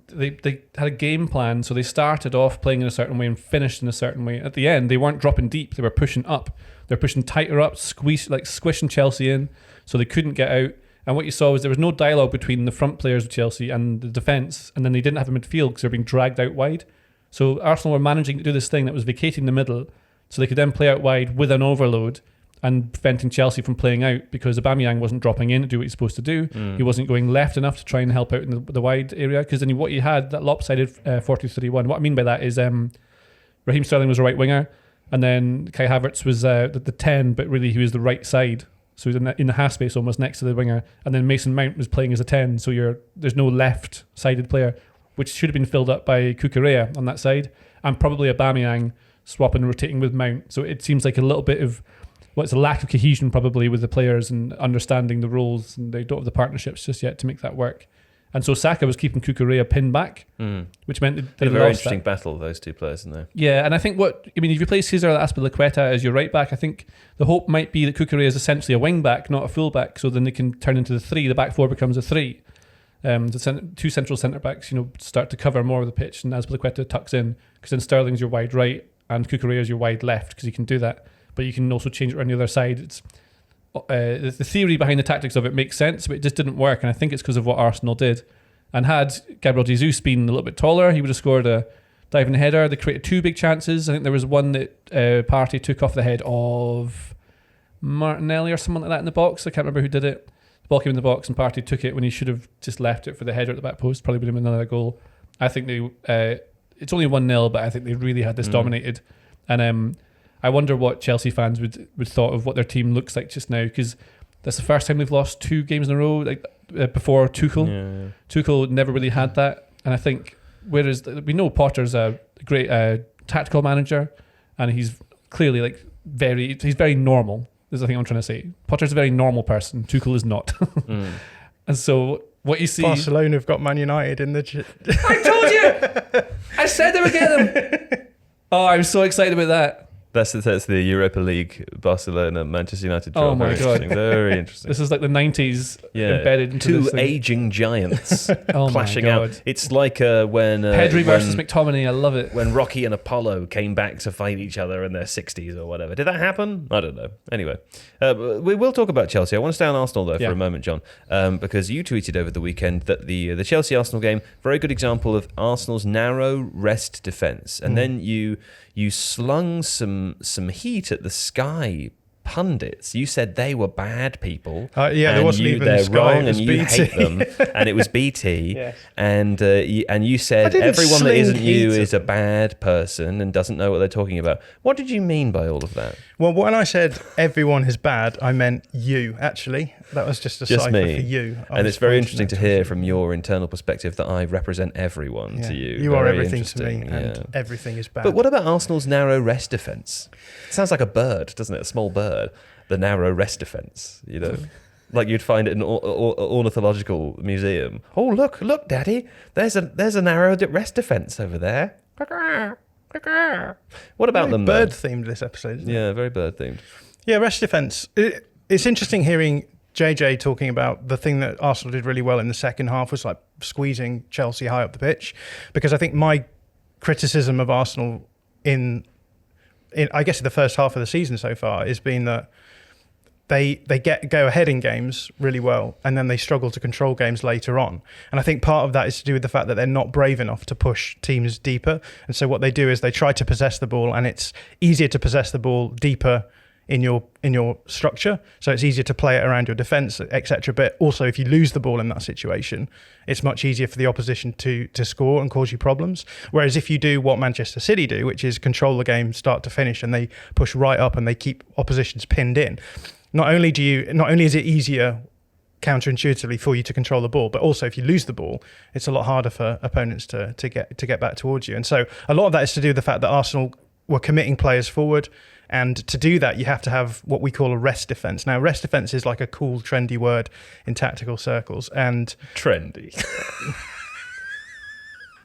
they had a game plan, so they started off playing in a certain way and finished in a certain way. At the end, they weren't dropping deep; they were pushing up. They're pushing tighter up, squishing Chelsea in, so they couldn't get out. And what you saw was there was no dialogue between the front players of Chelsea and the defence, and then they didn't have a midfield because they were being dragged out wide. So Arsenal were managing to do this thing that was vacating the middle, so they could then play out wide with an overload, and preventing Chelsea from playing out because Aubameyang wasn't dropping in to do what he's supposed to do. He wasn't going left enough to try and help out in the wide area, because then what you had, that lopsided 4-2-3-1. What I mean by that is Raheem Sterling was a right winger, and then Kai Havertz was the 10, but really he was the right side. So he was in the half space almost next to the winger, and then Mason Mount was playing as a 10, so there's no left-sided player, which should have been filled up by Cucurella on that side, and probably Aubameyang swapping and rotating with Mount. So it seems like a little bit of... it's a lack of cohesion probably with the players and understanding the roles, and they don't have the partnerships just yet to make that work. And so Saka was keeping Cucurella pinned back, which meant they a very lost interesting that. battle, those two players, isn't there? Yeah, and I think if you replace Cesar Azpilicueta as your right back, I think the hope might be that Cucurella is essentially a wing back, not a full back, so then they can turn into the 3. The back 4 becomes a 3. The 2 central centre backs, start to cover more of the pitch, and Azpilicueta tucks in, because then Sterling's your wide right and Cucurella is your wide left, because you can do that, but you can also change it around the other side. It's the theory behind the tactics of it makes sense, but it just didn't work, and I think it's because of what Arsenal did. And had Gabriel Jesus been a little bit taller, he would have scored a diving header. They created 2 big chances. I think there was one that Partey took off the head of Martinelli or someone like that in the box. I can't remember who did it. The ball came in the box and Partey took it when he should have just left it for the header at the back post. Probably would have been another goal. I think it's only 1-0, but I think they really had this dominated. And I wonder what Chelsea fans would thought of what their team looks like just now, because that's the first time they've lost 2 games in a row, before Tuchel. Yeah. Tuchel never really had that, and I think whereas we know Potter's a great tactical manager, and he's clearly he's very normal. This is the thing I'm trying to say. Potter's a very normal person. Tuchel is not, and so what you see. Barcelona have got Man United in the. I told you. I said they would get them. Oh, I'm so excited about that. That's the Europa League, Barcelona, Manchester United draw. Oh my God. Very interesting. This is like the 90s embedded into 2 this thing. aging giants clashing my out. God. It's like when Pedri versus McTominay. I love it. When Rocky and Apollo came back to fight each other in their 60s or whatever. Did that happen? I don't know. Anyway, we will talk about Chelsea. I want to stay on Arsenal though for a moment, John, because you tweeted over the weekend that the Chelsea-Arsenal game, very good example of Arsenal's narrow rest defence. And then you slung some heat at the Sky pundits. You said they were bad people. There wasn't even Sky, wrong, and you hate them. And it was BT. Yes. And you said everyone that isn't you is a bad person and doesn't know what they're talking about. What did you mean by all of that? Well, when I said everyone is bad, I meant you, actually. That was just a cipher me. for you. And it's very interesting to hear from your internal perspective that I represent everyone to you. You are Very everything to me, interesting, and everything is bad. But what about Arsenal's narrow rest defence? It sounds like a bird, doesn't it? A small bird. The narrow rest defence, like you'd find it in an ornithological museum. Oh, look, Daddy, there's a narrow rest defence over there. What about them? Bird themed this episode, isn't it? Yeah, very bird themed. Yeah, rest defence. It's interesting hearing JJ talking about the thing that Arsenal did really well in the second half was like squeezing Chelsea high up the pitch, because I think my criticism of Arsenal in I guess in the first half of the season so far has been that they go ahead in games really well, and then they struggle to control games later on. And I think part of that is to do with the fact that they're not brave enough to push teams deeper. And so what they do is they try to possess the ball, and it's easier to possess the ball deeper in your structure. So it's easier to play it around your defence, etc. But also, if you lose the ball in that situation, it's much easier for the opposition to score and cause you problems. Whereas if you do what Manchester City do, which is control the game start to finish, and they push right up and they keep oppositions pinned in, not only is it easier counterintuitively for you to control the ball, but also if you lose the ball, it's a lot harder for opponents to get back towards you. And so a lot of that is to do with the fact that Arsenal were committing players forward, and to do that you have to have what we call a rest defence. Now, rest defence is like a cool, trendy word in tactical circles, and trendy.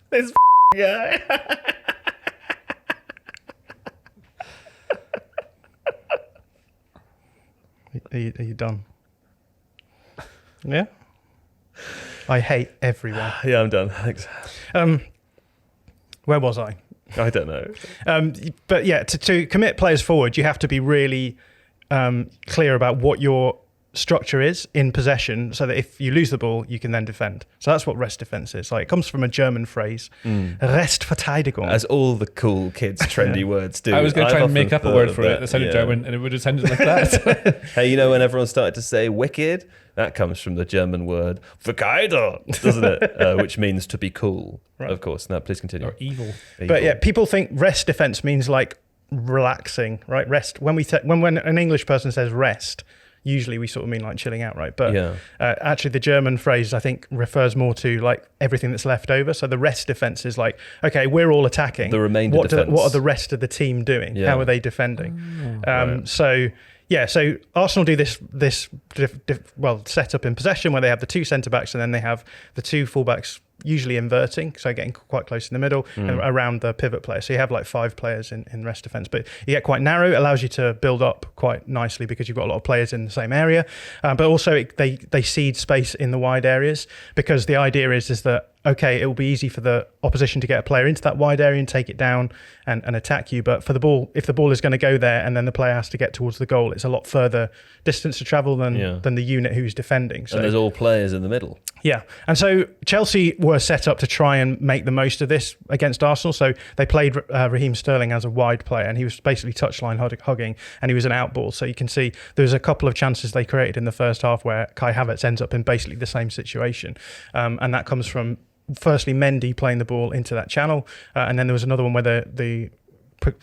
This guy. Are you done? Yeah? I hate everyone. Yeah, I'm done. Thanks. Where was I? I don't know. But yeah, to commit players forward, you have to be really clear about what your structure is in possession, so that if you lose the ball, you can then defend. So that's what rest defense is. Like, it comes from a German phrase, Restverteidigung. As all the cool kids' trendy words do. I was going to try and make up a word for it that sounded German, and it would have sounded like that. Hey, when everyone started to say wicked, that comes from the German word Verkeider, doesn't it? Which means to be cool. Right. Of course. Now, please continue. Or evil. But yeah, people think rest defense means like relaxing, right? Rest. When an English person says rest, usually we sort of mean like chilling out, right? But actually the German phrase, I think, refers more to like everything that's left over. So the rest defense is like, okay, we're all attacking. The remainder defense. What are the rest of the team doing? Yeah. How are they defending? Right. So Yeah, so Arsenal do this set up in possession where they have the two centre-backs and then they have the two full-backs usually inverting, so getting quite close in the middle and around the pivot player. So you have like 5 players in rest defence, but you get quite narrow. It allows you to build up quite nicely because you've got a lot of players in the same area. But also they cede space in the wide areas, because the idea is that, okay, it will be easy for the opposition to get a player into that wide area and take it down and attack you. But for the ball, if the ball is going to go there and then the player has to get towards the goal, it's a lot further distance to travel than the unit who's defending. So, and there's all players in the middle. Yeah. And so Chelsea were set up to try and make the most of this against Arsenal. So they played Raheem Sterling as a wide player, and he was basically touchline hugging, and he was an outball. So you can see there's a couple of chances they created in the first half where Kai Havertz ends up in basically the same situation. And that comes from, firstly, Mendy playing the ball into that channel, and then there was another one where the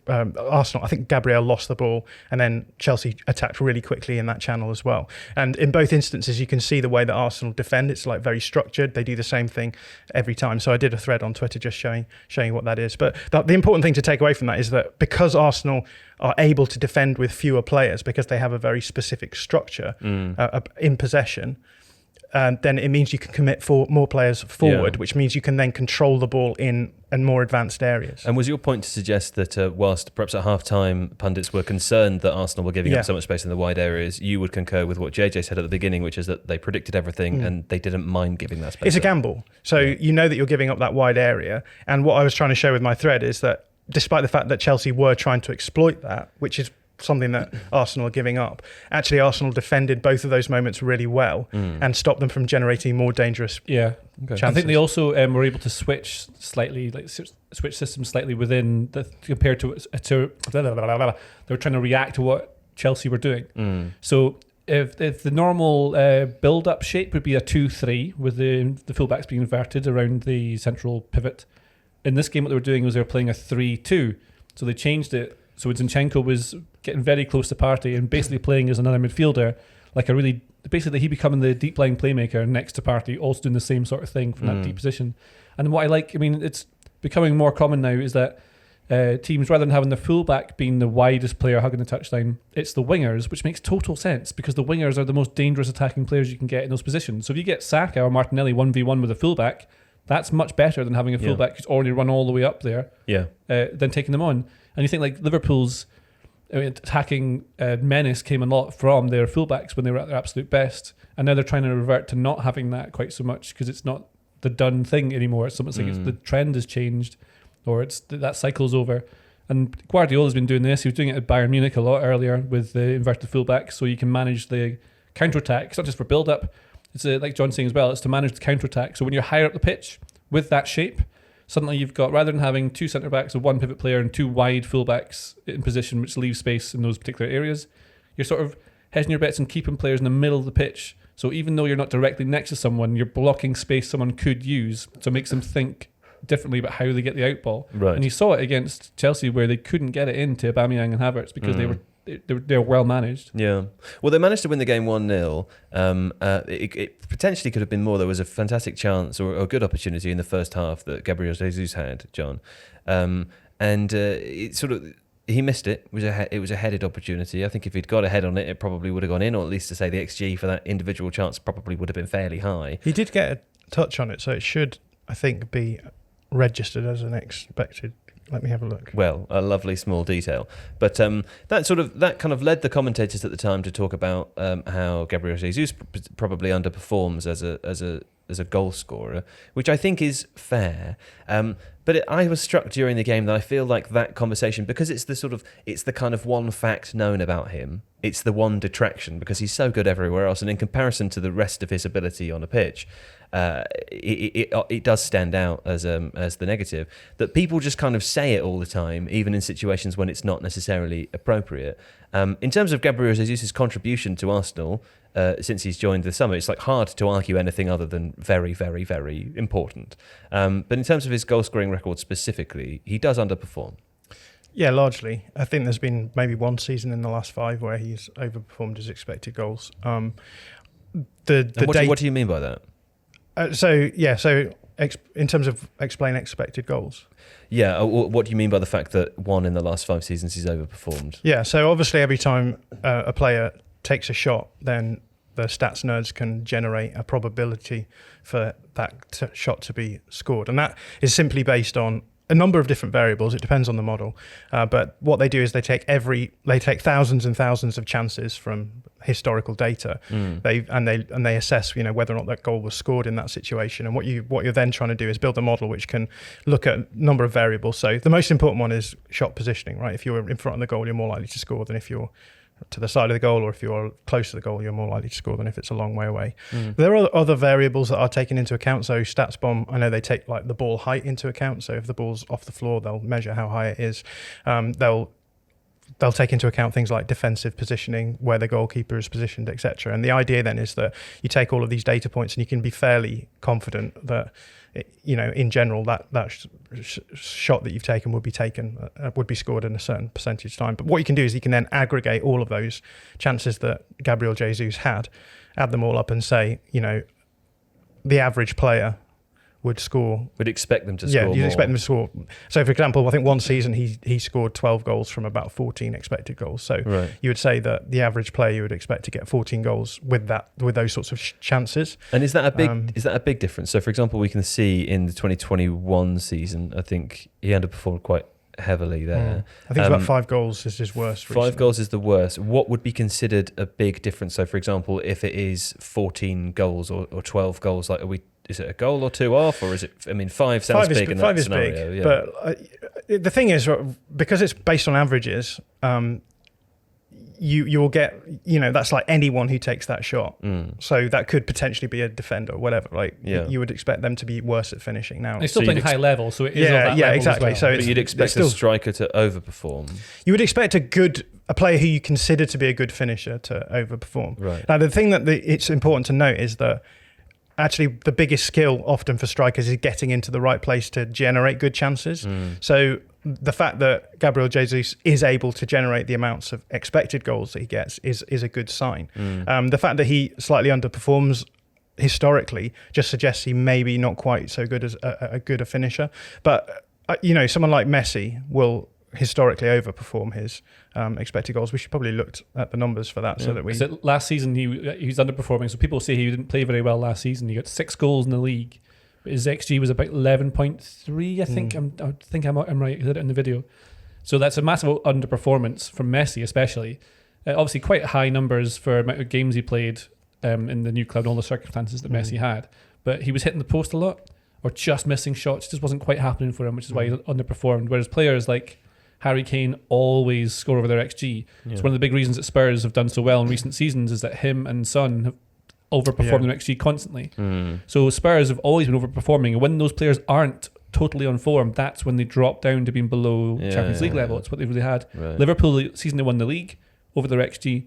Arsenal, I think Gabriel lost the ball, and then Chelsea attacked really quickly in that channel as well. And in both instances, you can see the way that Arsenal defend. It's like very structured. They do the same thing every time. So I did a thread on Twitter just showing what that is. But the important thing to take away from that is that because Arsenal are able to defend with fewer players, because they have a very specific structure in possession, then it means you can commit for more players forward, which means you can then control the ball in more advanced areas. And was your point to suggest that whilst perhaps at half-time pundits were concerned that Arsenal were giving up so much space in the wide areas, you would concur with what JJ said at the beginning, which is that they predicted everything and they didn't mind giving that space? It's a gamble. So you know that you're giving up that wide area. And what I was trying to show with my thread is that despite the fact that Chelsea were trying to exploit that, which is something that Arsenal are giving up, actually Arsenal defended both of those moments really well and stopped them from generating more dangerous chances. I think they also were able to switch systems slightly within compared to they were trying to react to what Chelsea were doing. So if the normal build-up shape would be a 2-3 with the fullbacks being inverted around the central pivot, in this game what they were doing was they were playing a 3-2. So they changed it. So Zinchenko was getting very close to Partey and basically playing as another midfielder, basically he becoming the deep lying playmaker next to Partey, also doing the same sort of thing from that deep position. And what I like, it's becoming more common now, is that teams, rather than having the fullback being the widest player hugging the touchline, it's the wingers, which makes total sense because the wingers are the most dangerous attacking players you can get in those positions. So if you get Saka or Martinelli 1v1 with a fullback, that's much better than having a fullback who's already run all the way up there than taking them on. And you think like Liverpool's attacking menace came a lot from their fullbacks when they were at their absolute best, and now they're trying to revert to not having that quite so much because it's not the done thing anymore. It's almost like the trend has changed, or it's that cycle's over. And Guardiola's been doing this. He was doing it at Bayern Munich a lot earlier with the inverted fullbacks, so you can manage the counter-attack. It's not just for build-up. It's like John's saying as well, it's to manage the counter-attack. So when you're higher up the pitch with that shape, suddenly you've got, rather than having 2 centre-backs of 1 pivot player and 2 wide full-backs in position, which leaves space in those particular areas, you're sort of hedging your bets and keeping players in the middle of the pitch. So even though you're not directly next to someone, you're blocking space someone could use, so it makes them think differently about how they get the outball. Right. And you saw it against Chelsea where they couldn't get it into Aubameyang and Havertz because they were well managed. Yeah. Well, they managed to win the game 1-0. It potentially could have been more. There was a fantastic chance or a good opportunity in the first half that Gabriel Jesus had, John. It sort of, he missed it. It was a headed opportunity. I think if he'd got a head on it, it probably would have gone in, or at least to say the XG for that individual chance probably would have been fairly high. He did get a touch on it, so it should, I think, be registered as an expected. Let me have a look. Well, a lovely small detail, but that kind of led the commentators at the time to talk about how Gabriel Jesus probably underperforms as a goal scorer, which I think is fair. But I was struck during the game that I feel like that conversation, because it's the kind of one fact known about him, it's the one detraction because he's so good everywhere else, and in comparison to the rest of his ability on a pitch, it does stand out as the negative, that people just kind of say it all the time, even in situations when it's not necessarily appropriate. In terms of Gabriel Jesus' contribution to Arsenal since he's joined the summer, it's like hard to argue anything other than very, very, very important. But in terms of his goal scoring record specifically, he does underperform. Yeah, largely. I think there's been maybe one season in the last 5 where he's overperformed his expected goals. What do you mean by that? So in terms of explain expected goals. Yeah, what do you mean by the fact that one in the last 5 seasons he's overperformed? Yeah, so obviously every time a player takes a shot, then the stats nerds can generate a probability for that shot to be scored. And that is simply based on a number of different variables. It depends on the model. But what they do is they take thousands and thousands of chances from historical data. They assess, whether or not that goal was scored in that situation. And what you're then trying to do is build a model which can look at a number of variables. So the most important one is shot positioning, right? If you're in front of the goal, you're more likely to score than if you're to the side of the goal, or if you're close to the goal, you're more likely to score than if it's a long way away. There are other variables that are taken into account. So StatsBomb, I know they take like the ball height into account. So if the ball's off the floor, they'll measure how high it is. They'll take into account things like defensive positioning, where the goalkeeper is positioned, etc. And the idea then is that you take all of these data points and you can be fairly confident that, in general, that shot that you've taken would be scored in a certain percentage time. But what you can do is you can then aggregate all of those chances that Gabriel Jesus had, add them all up and say, the average player would expect them to score. Yeah, you'd expect them to score. So, for example, I think one season he scored 12 goals from about 14 expected goals. So you would say that the average player you would expect to get 14 goals with those sorts of chances. And is that a big difference? So, for example, we can see in the 2021 season, I think he underperformed quite heavily there. I think it's about 5 goals is his worst. 5 goals is the worst. What would be considered a big difference? So, for example, if it is 14 goals or 12 goals, is it a goal or 2 off, or is it? 5 sounds big in that scenario. Big, yeah. But the thing is, because it's based on averages, you'll get, that's like anyone who takes that shot. So that could potentially be a defender or whatever. You would expect them to be worse at finishing. Now they're still playing high level, so it is that level exactly. As well. So you'd expect a striker to overperform. You would expect a player who you consider to be a good finisher to overperform. Right. Now the thing that it's important to note is that actually the biggest skill often for strikers is getting into the right place to generate good chances. So the fact that Gabriel Jesus is able to generate the amounts of expected goals that he gets is a good sign. The fact that he slightly underperforms historically just suggests he may be not quite so good as a good finisher. But someone like Messi will historically overperform his expected goals. We should probably looked at the numbers for that so that we... So last season he was underperforming. So people say he didn't play very well last season. He got 6 goals in the league. But his XG was about 11.3, I think. I think I'm right. I did it in the video. So that's a massive underperformance from Messi, especially. Obviously, quite high numbers for amount of games he played in the new club and all the circumstances that Messi had. But he was hitting the post a lot, or just missing shots. It just wasn't quite happening for him, which is why he underperformed. Whereas players like Harry Kane always score over their XG. Yeah. So one of the big reasons that Spurs have done so well in recent seasons is that him and Son have overperformed their XG constantly. So Spurs have always been overperforming, and when those players aren't totally on form, that's when they drop down to being below Champions League level. It's what they've really had. Right. Liverpool, the season they won the league, over their XG.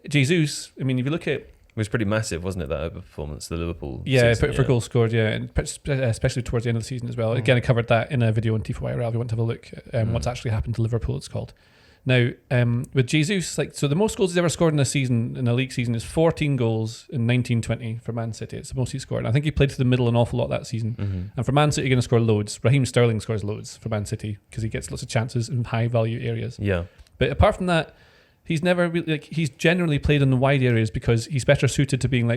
Jesus, if you look at... It was pretty massive, wasn't it, that overperformance, the Liverpool season? For goals scored, and especially towards the end of the season as well. Again, I covered that in a video on Tifo IRL. If you want to have a look at what's actually happened to Liverpool, it's called. Now, with Jesus, so the most goals he's ever scored in a season, in a league season, is 14 goals in 1920 for Man City. It's the most he scored. And I think he played through the middle an awful lot that season. And for Man City, you're going to score loads. Raheem Sterling scores loads for Man City because he gets lots of chances in high value areas. Yeah. But apart from that, he's never really, he's generally played in the wide areas because he's better suited to being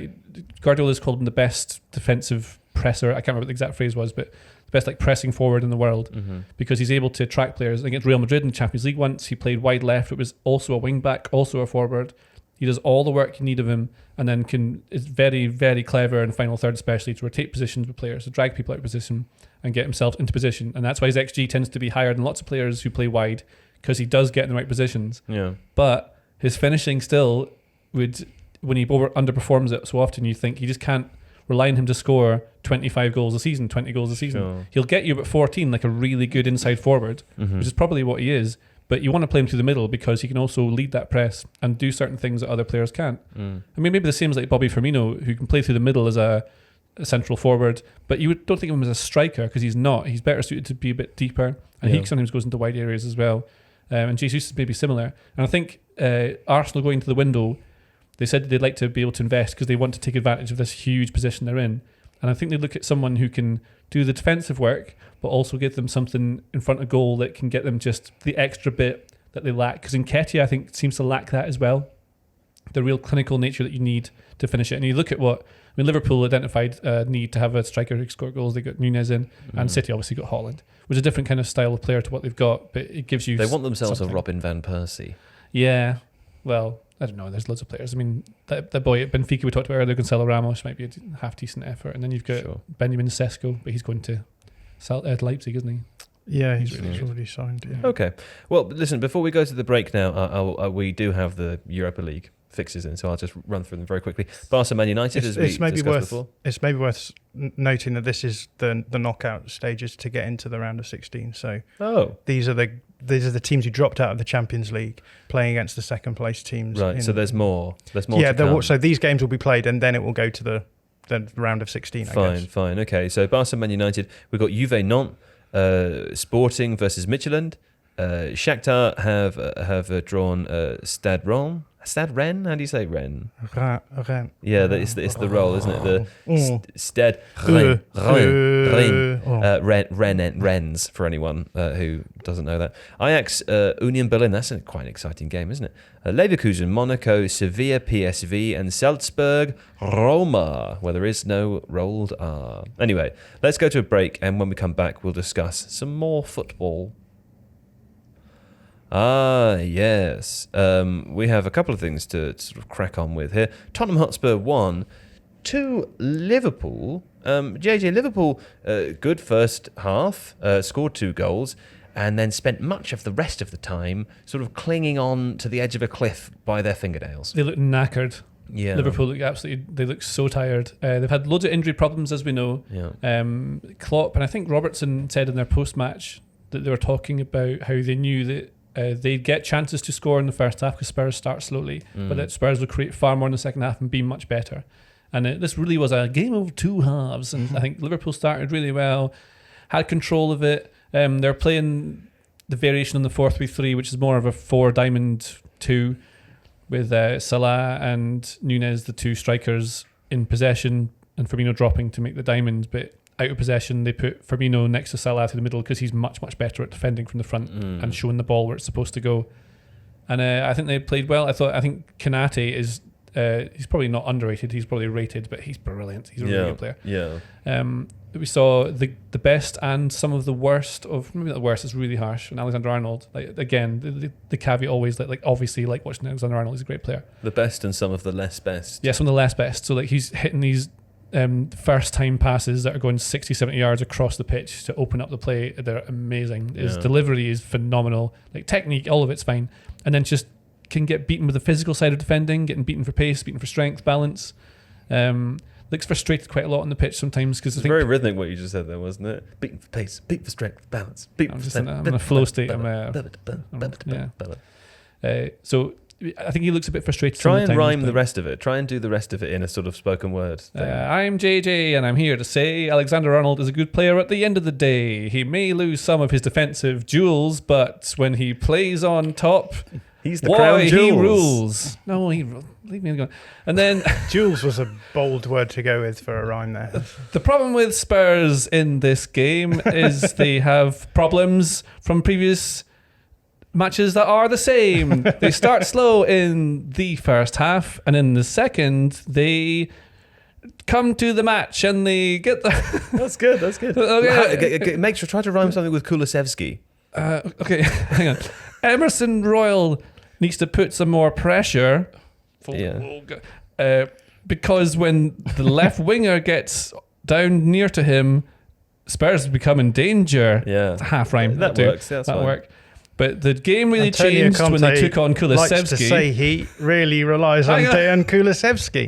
Guardiola's called him the best defensive presser. I can't remember what the exact phrase was, but the best pressing forward in the world because he's able to track players. Against Real Madrid in the Champions League once, he played wide left. It was also a wing back, also a forward. He does all the work you need of him, and then is very, very clever in final third, especially to rotate positions with players, to drag people out of position and get himself into position. And that's why his XG tends to be higher than lots of players who play wide, because he does get in the right positions. Yeah. But his finishing still would, when he underperforms it so often, you think you just can't rely on him to score 25 goals a season, 20 goals a season. Sure. He'll get you about 14, like a really good inside forward, which is probably what he is. But you want to play him through the middle because he can also lead that press and do certain things that other players can't. Maybe the same as like Bobby Firmino, who can play through the middle as a central forward, but you don't think of him as a striker because he's not. He's better suited to be a bit deeper, and he sometimes goes into wide areas as well. And Jesus is maybe similar. And I think Arsenal going to the window, they said they'd like to be able to invest because they want to take advantage of this huge position they're in. And I think they look at someone who can do the defensive work, but also give them something in front of goal that can get them just the extra bit that they lack. Because Nketiah, I think, seems to lack that as well. The real clinical nature that you need to finish it. And you look at Liverpool identified a need to have a striker who scored goals. They got Nunez in, and City obviously got Haaland, which is a different kind of style of player to what they've got, but it gives you. They want themselves something. a Robin van Persie. Yeah, well, I don't know. There's loads of players. I mean, that boy at Benfica we talked about earlier, Gonzalo Ramos, might be a half decent effort, and then you've got Benjamin Sesko, but he's going to Leipzig, isn't he? Yeah, he's already signed. Yeah. Okay. Well, listen, before we go to the break now, we do have the Europa League fixtures in, so I'll just run through them very quickly. Barca Man United, as we discussed before. It's maybe worth noting that this is the knockout stages to get into the round of 16. So these are the teams who dropped out of the Champions League playing against the second place teams. Right. So there's more. Yeah. So these games will be played, and then it will go to the round of 16. I guess. Fine. Okay. So Barca Man United, we've got Juve Nantes, Sporting versus Midtjylland. Shakhtar have drawn Stade Rennes. Stade Rennes? How do you say Rennes? Rennes. Yeah, it's the roll, isn't it? The Stade Rennes, for anyone who doesn't know that. Ajax, Union Berlin, that's quite an exciting game, isn't it? Leverkusen, Monaco, Sevilla, PSV, and Salzburg, Roma, where there is no rolled R. Anyway, let's go to a break, and when we come back, we'll discuss some more football. Yes. We have a couple of things to sort of crack on with here. Tottenham Hotspur 1-2 Liverpool. JJ, Liverpool, good first half, scored 2 goals, and then spent much of the rest of the time sort of clinging on to the edge of a cliff by their fingernails. They look knackered. Yeah. Liverpool they look so tired. They've had loads of injury problems, as we know. Yeah. Klopp, and I think Robertson said in their post-match that they were talking about how they knew that they'd get chances to score in the first half because Spurs start slowly, but that Spurs would create far more in the second half and be much better. And this really was a game of two halves, and I think Liverpool started really well, had control of it. They're playing the variation on the 4-3-3, which is more of a 4-diamond-2, with Salah and Nunez, the two strikers, in possession, and Firmino dropping to make the diamond. But out of possession, they put Firmino next to Salah to the middle because he's much, much better at defending from the front and showing the ball where it's supposed to go. And I think they played well. I think Konate is he's probably not underrated. He's probably rated, but he's brilliant. He's a really good player. Yeah. We saw the best and some of the worst of, maybe not the worst, is really harsh, and Alexander-Arnold. Like, again, the caveat always, like obviously, like watching Alexander-Arnold, he's a great player. The best and some of the less best. Yeah, some of the less best. So like he's hitting these first time passes that are going 60-70 yards across the pitch to open up the play. They're amazing. His delivery is phenomenal. Like technique, all of it's fine, and then just can get beaten with the physical side of defending, getting beaten for pace, beaten for strength, balance. Looks frustrated quite a lot on the pitch sometimes because it's very rhythmic what you just said there, wasn't it? Beating for pace, beating for strength, balance. I'm just in a flow state. So I think he looks a bit frustrated. Try and rhyme the rest of it. Try and do the rest of it in a sort of spoken word thing. I'm JJ, and I'm here to say Alexander-Arnold is a good player at the end of the day. He may lose some of his defensive duels, but when he plays on top, he's the crown jewels. He rules. No, leave me alone. And then Jules was a bold word to go with for a rhyme there. The problem with Spurs in this game is they have problems from previous matches that are the same. They start slow in the first half, and in the second they come to the match and they get the That's good. Okay. Try to rhyme something with Kulusevski. Okay, hang on. Emerson Royal needs to put some more pressure. Because when the left winger gets down near to him, Spurs become in danger. Yeah, half rhyme. That works. Yeah, that'll work. But the game really changed when they took on Kulusevski. Likes to say he really relies on Dejan Kulusevski.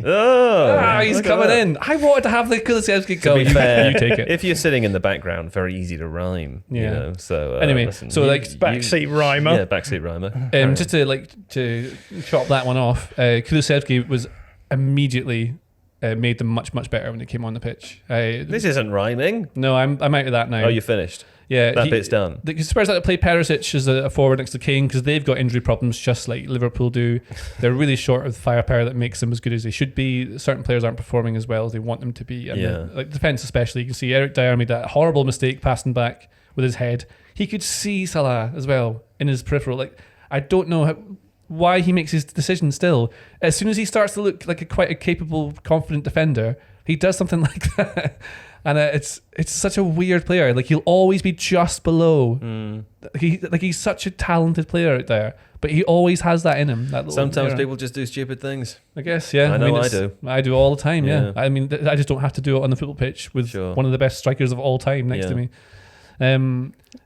He's coming in. I wanted to have the Kulusevski goal. To be fair, you take it. If you're sitting in the background, very easy to rhyme. Yeah. You know, so anyway, listen, so like backseat rhymer. Yeah, backseat rhymer. Just to chop that one off, Kulusevski was immediately made them much, much better when they came on the pitch. This isn't rhyming. No, I'm out of that now. Oh, you finished? Yeah, that bit's done. The Spurs like to play Perisic as a forward next to Kane because they've got injury problems just like Liverpool do. They're really short of the firepower that makes them as good as they should be. Certain players aren't performing as well as they want them to be. And like defence especially, you can see Eric Dyer made that horrible mistake passing back with his head. He could see Salah as well in his peripheral. Like, I don't know why he makes his decision still. As soon as he starts to look like quite a capable, confident defender, he does something like that. And it's such a weird player. Like, he'll always be just below. He's such a talented player out there, but he always has that in him. Sometimes people just do stupid things. I guess, yeah. I know I do. I do all the time, yeah. I mean, I just don't have to do it on the football pitch with one of the best strikers of all time next to me.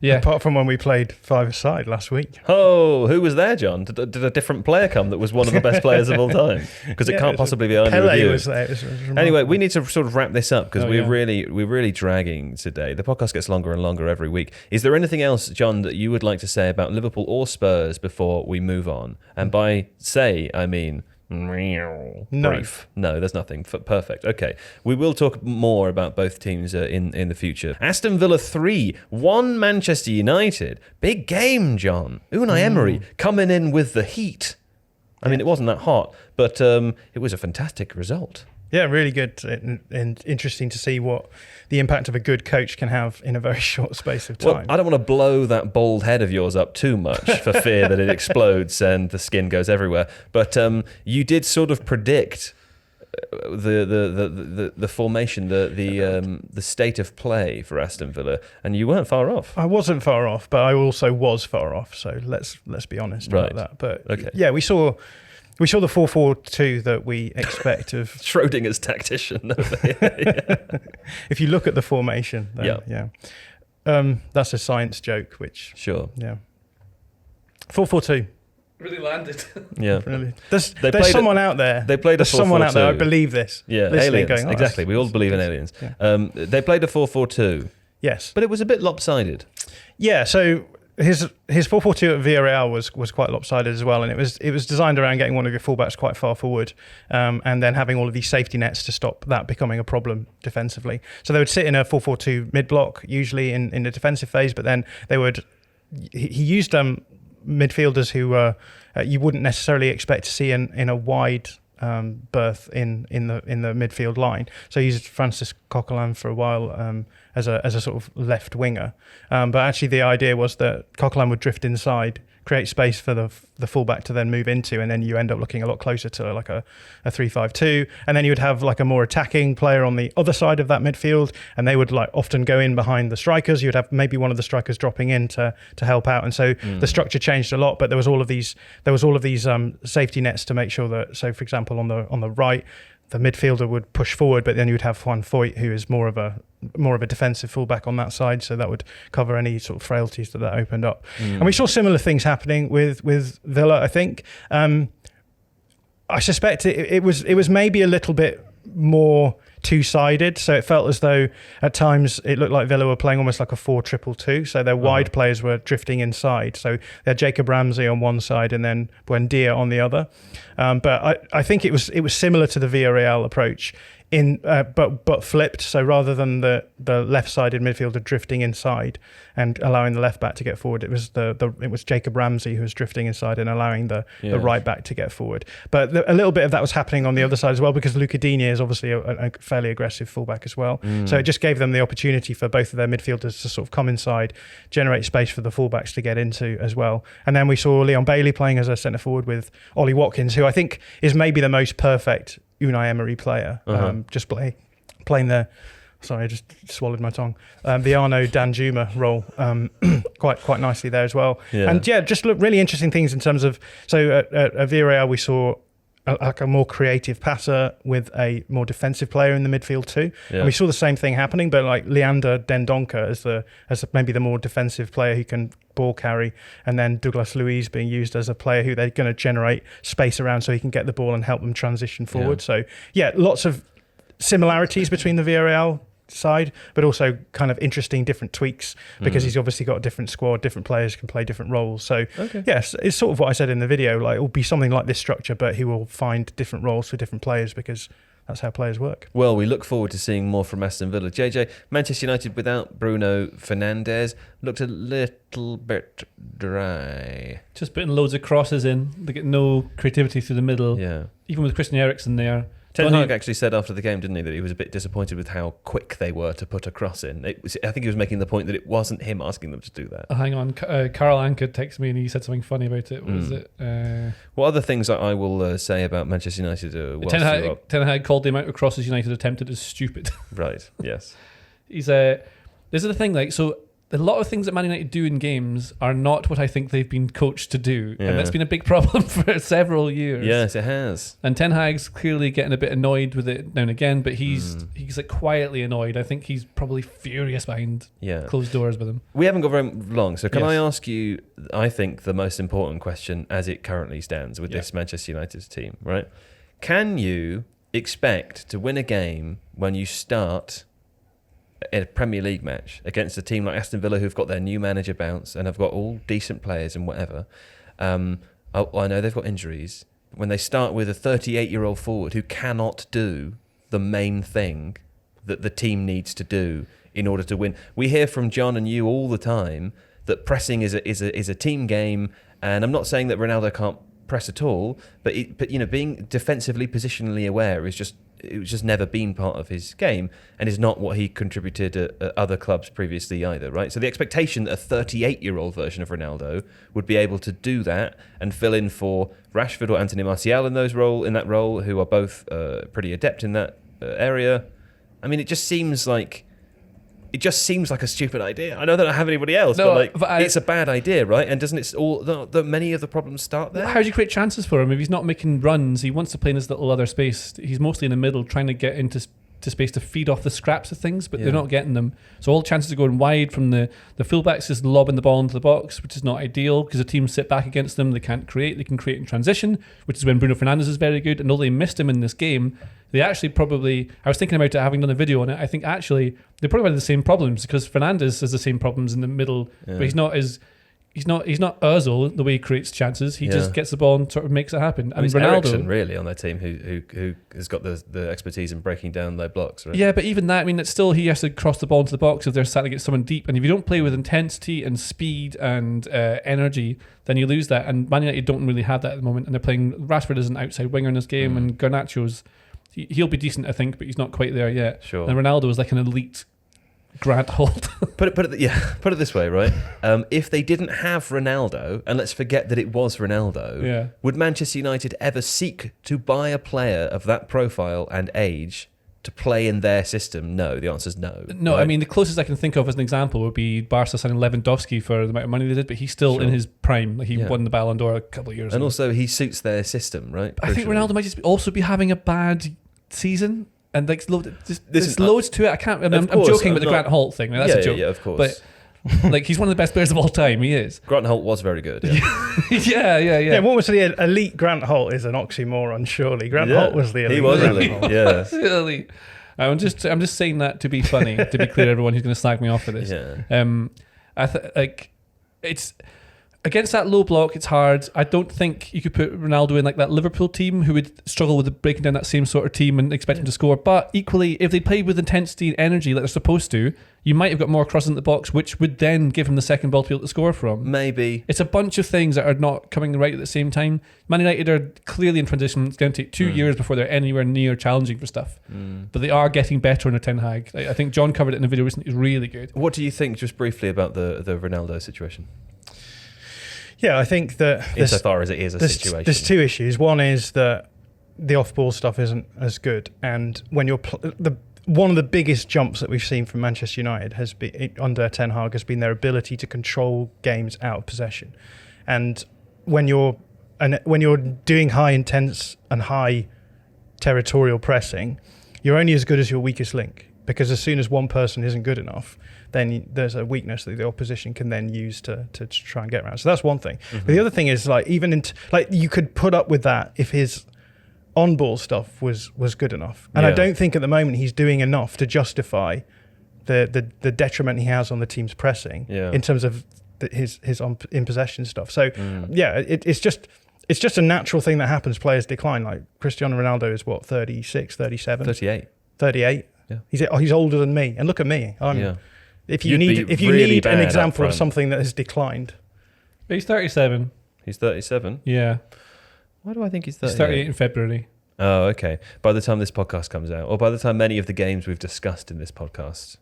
Apart from when we played five-a-side last week. Oh, who was there, John? Did a different player come that was one of the best players of all time? Because it can't possibly be under review. Was there. It was anyway, we need to sort of wrap this up because we're really dragging today. The podcast gets longer and longer every week. Is there anything else, John, that you would like to say about Liverpool or Spurs before we move on? And by say, I mean... brief. No, there's nothing. Perfect. Okay. We will talk more about both teams in the future. Aston Villa 3, 1 Manchester United. Big game, John. Unai Emery coming in with the heat. I mean, it wasn't that hot, but it was a fantastic result. Yeah, really good and interesting to see what the impact of a good coach can have in a very short space of time. Well, I don't want to blow that bald head of yours up too much for fear that it explodes and the skin goes everywhere. But you did sort of predict the formation, the state of play for Aston Villa, and you weren't far off. I wasn't far off, but I also was far off. So let's be honest about that. But yeah, we saw the 4-4-2 that we expect of Schrodinger's tactician. If you look at the formation, then, that's a science joke. Which 4-4-2 really landed. Yeah, really. There's someone out there. They played a 4-4-2. Someone out there. I believe this. Yeah, aliens. Going, exactly. We all believe in aliens. Yeah. They played a 4-4-2. Yes, but it was a bit lopsided. Yeah. So his 4-4-2 at Villarreal was quite lopsided as well, and it was designed around getting one of your fullbacks quite far forward, and then having all of these safety nets to stop that becoming a problem defensively. So they would sit in a 4-4-2 mid block, usually in the defensive phase, but then he used midfielders who you wouldn't necessarily expect to see in a wide berth in the midfield line. So he used Francis Coquelin for a while as a sort of left winger, but actually the idea was that Coquelin would drift inside, create space for the fullback to then move into, and then you end up looking a lot closer to like a 3-5-2, and then you would have like a more attacking player on the other side of that midfield, and they would like often go in behind the strikers. You'd have maybe one of the strikers dropping in to help out, and so the structure changed a lot. But there was all of these safety nets to make sure that, so for example on the right, the midfielder would push forward, but then you would have Juan Foyt, who is more of a defensive fullback on that side, so that would cover any sort of frailties that opened up. And we saw similar things happening with Villa, I think. I suspect it was maybe a little bit more two-sided, so it felt as though at times it looked like Villa were playing almost like a 4-2-2, so their wide players were drifting inside. So they had Jacob Ramsey on one side and then Buendia on the other. But I think it was similar to the Villarreal approach, but flipped. So rather than the left-sided midfielder drifting inside and allowing the left back to get forward, it was Jacob Ramsey who was drifting inside and allowing the right back to get forward. But a little bit of that was happening on the other side as well, because Luca Digne is obviously a fairly aggressive fullback as well. So it just gave them the opportunity for both of their midfielders to sort of come inside, generate space for the fullbacks to get into as well. And then we saw Leon Bailey playing as a centre forward with Ollie Watkins, who I think is maybe the most perfect Unai Emery player. Just playing the, sorry, I just swallowed my tongue. The Arnaud Danjuma role quite nicely there as well. Yeah. And just look really interesting things in terms of, so at Villarreal we saw a more creative passer with a more defensive player in the midfield too. Yeah. And we saw the same thing happening, but like Leander Dendoncker as maybe the more defensive player who can ball carry, and then Douglas Luiz being used as a player who they're going to generate space around so he can get the ball and help them transition forward. So lots of similarities between the Villarreal side, but also kind of interesting different tweaks, because he's obviously got a different squad, different players can play different roles. So yes, it's sort of what I said in the video, like it will be something like this structure, but he will find different roles for different players, because that's how players work. Well, we look forward to seeing more from Aston Villa. JJ, Manchester United without Bruno Fernandes looked a little bit dry. Just putting loads of crosses in. They get no creativity through the middle. Yeah. Even with Christian Eriksen there. Ten Hag actually said after the game, didn't he, that he was a bit disappointed with how quick they were to put a cross in. I think he was making the point that it wasn't him asking them to do that. Hang on, Carl Anker texted me and he said something funny about it. What was it? What other things I will say about Manchester United? Ten Hag called the amount of crosses United attempted as stupid. Right, yes. This is the thing, like, so a lot of things that Man United do in games are not what I think they've been coached to do. Yeah. And that's been a big problem for several years. Yes, it has. And Ten Hag's clearly getting a bit annoyed with it now and again, but he's like quietly annoyed. I think he's probably furious behind closed doors with him. We haven't got very long, so can I ask you, I think, the most important question as it currently stands with this Manchester United team, right? Can you expect to win a game when you start in a Premier League match against a team like Aston Villa, who've got their new manager bounce and have got all decent players and whatever? I know they've got injuries. When they start with a 38-year-old forward who cannot do the main thing that the team needs to do in order to win. We hear from John and you all the time that pressing is a team game, and I'm not saying that Ronaldo can't press at all, but being defensively positionally aware is just never been part of his game, and is not what he contributed at other clubs previously either, right? So the expectation that a 38-year-old version of Ronaldo would be able to do that and fill in for Rashford or Anthony Martial in that role, who are both pretty adept in that area. I mean, it just seems like a stupid idea. I know that I don't have anybody else, but it's a bad idea, right? And doesn't it many of the problems start there? How do you create chances for him if he's not making runs? He wants to play in his little other space. He's mostly in the middle, trying to get into space to feed off the scraps of things, but they're not getting them. So all chances are going wide from the fullbacks, just lobbing the ball into the box, which is not ideal because the teams sit back against them. They can't create. They can create in transition, which is when Bruno Fernandes is very good. And although they missed him in this game, they actually probably, I was thinking about it, having done a video on it, I think actually they probably had the same problems because Fernandes has the same problems in the middle, but he's not Ozil the way he creates chances. He just gets the ball and sort of makes it happen. And it's Ronaldo, Eriksen really on their team who has got the expertise in breaking down their blocks, right? Yeah, but even that, I mean, it's still he has to cross the ball into the box if they're starting to get someone deep. And if you don't play with intensity and speed and energy, then you lose that. And Man United don't really have that at the moment. And they're playing Rashford as an outside winger in this game, and Garnacho's he'll be decent, I think, but he's not quite there yet. Sure. And Ronaldo is like an elite Grant Holt. Put it this way, right? If they didn't have Ronaldo, and let's forget that it was Ronaldo, would Manchester United ever seek to buy a player of that profile and age to play in their system? No, the answer is no. No, right? I mean, the closest I can think of as an example would be Barca signing Lewandowski for the amount of money they did, but he's still in his prime. Like he won the Ballon d'Or a couple of years ago. And also, he suits their system, right? I think Ronaldo might just also be having a bad season. And like, there's loads to it. I can't. I'm joking about the Grant Holt thing. That's a joke. Yeah, of course. But like, he's one of the best players of all time. He is. Grant Holt was very good. Yeah. Yeah, what was the elite Grant Holt is an oxymoron, surely. Grant Holt was the elite. He was elite. Yeah. Elite. I'm just saying that to be funny. To be clear, everyone who's going to slag me off for this. Yeah. It's. Against that low block, it's hard. I don't think you could put Ronaldo in like that Liverpool team who would struggle with breaking down that same sort of team and expect him to score. But equally, if they played with intensity and energy like they're supposed to, you might have got more crosses in the box, which would then give him the second ball to be able to score from. Maybe. It's a bunch of things that are not coming right at the same time. Man United are clearly in transition. It's going to take 2 years before they're anywhere near challenging for stuff. But they are getting better under Ten Hag. I think John covered it in a video recently. It's really good. What do you think, just briefly, about the Ronaldo situation? Yeah, I think that insofar as it is a situation, there's two issues. One is that the off-ball stuff isn't as good, and when you're one of the biggest jumps that we've seen from Manchester United has been under Ten Hag has been their ability to control games out of possession, and when you're doing high intense and high territorial pressing, you're only as good as your weakest link, because as soon as one person isn't good enough, then there's a weakness that the opposition can then use to try and get around. So that's one thing. But the other thing is, like, even you could put up with that if his on-ball stuff was good enough. And I don't think at the moment he's doing enough to justify the detriment he has on the team's pressing in terms of his in possession stuff. So it's just it's just a natural thing that happens. Players decline. Like Cristiano Ronaldo is what, 36, 37? 38. 38. Yeah. He's older than me. And look at me. If you You'd need be really an bad example up of front. something that has declined. But he's 37. He's 37. Yeah. Why do I think he's He's 38? 38 in February. Oh, okay. By the time this podcast comes out, or by the time many of the games we've discussed in this podcast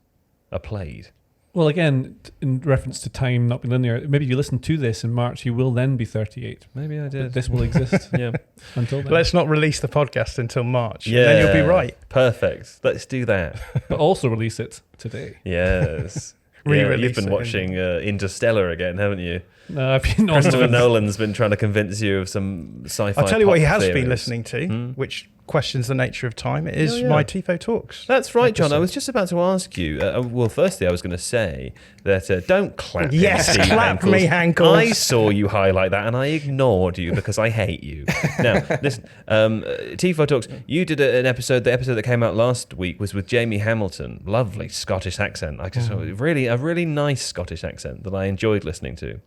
are played. Well, again, in reference to time not being linear, maybe if you listen to this in March, you will then be 38. Maybe I did. But this will exist Yeah. until then. Let's not release the podcast until March. Yeah. And then you'll be right. Perfect. Let's do that. But also release it today. Yes. Re-release You've been it, watching Interstellar again, haven't you? No, I've been on Christopher Nolan's been trying to convince you of some sci-fi. I'll tell you what he pop has theories. been listening to, which questions the nature of time. It is Oh, yeah. my Tifo Talks. That's right, John. I episode. was just about to ask you. Well, firstly, I was going to say that don't clap. Yes, me, Steve clap Hankles. me, Hankles. I saw you highlight that, and I ignored you because I hate you. Now, listen, Tifo Talks. You did an episode. The episode that came out last week was with Jamie Hamilton. Lovely Scottish accent. I just really a really nice Scottish accent that I enjoyed listening to.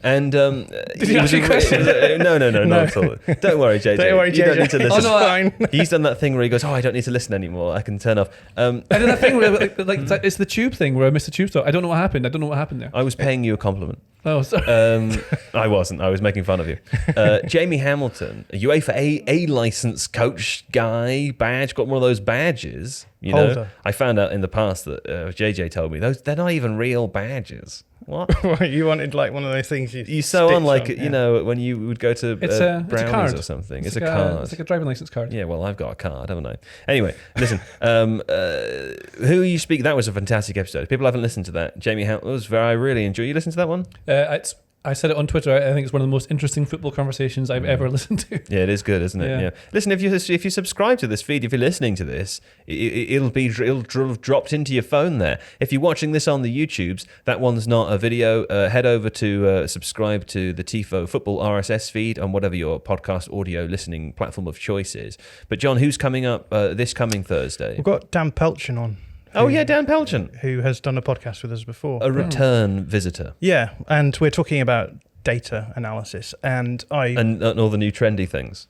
And Did he ask you a question? No, not at all. Don't worry, JJ. Don't worry, You don't JJ. need to listen. Oh, no, Fine. He's done that thing where he goes, "Oh, I don't need to listen anymore. I can turn off." I did that thing where, it's the tube thing where I missed the tube stop. I don't know what happened. there. I was paying you a compliment. Oh, sorry. I wasn't. I was making fun of you. Jamie Hamilton, a UEFA A license coach guy badge, got one of those badges. You know, Holder. I found out in the past that JJ told me they're not even real badges. What? You wanted like one of those things You sew stitch on like yeah. you know when you would go to It's a Brownies card. or something. It's like a card. It's like a driving license card. Yeah, well, I've got a card, haven't I? Anyway, listen. Who you speak? That was a fantastic episode. If people haven't listened to that, Jamie Hamilton was very. I really enjoyed. You listen to that one? I said it on Twitter. I think it's one of the most interesting football conversations I've ever listened to. Yeah, it is good, isn't it? Yeah. Yeah. Listen, if you subscribe to this feed, if you're listening to this, it'll have dropped into your phone there. If you're watching this on the YouTubes, that one's not a video. Head over to subscribe to the Tifo Football RSS feed on whatever your podcast audio listening platform of choice is. But John, who's coming up this coming Thursday? We've got Dan Pelchin on. Oh yeah, Dan Pelchin, Who has done a podcast with us before. a return visitor, Yeah, and we're talking about data analysis. And and all the new trendy things.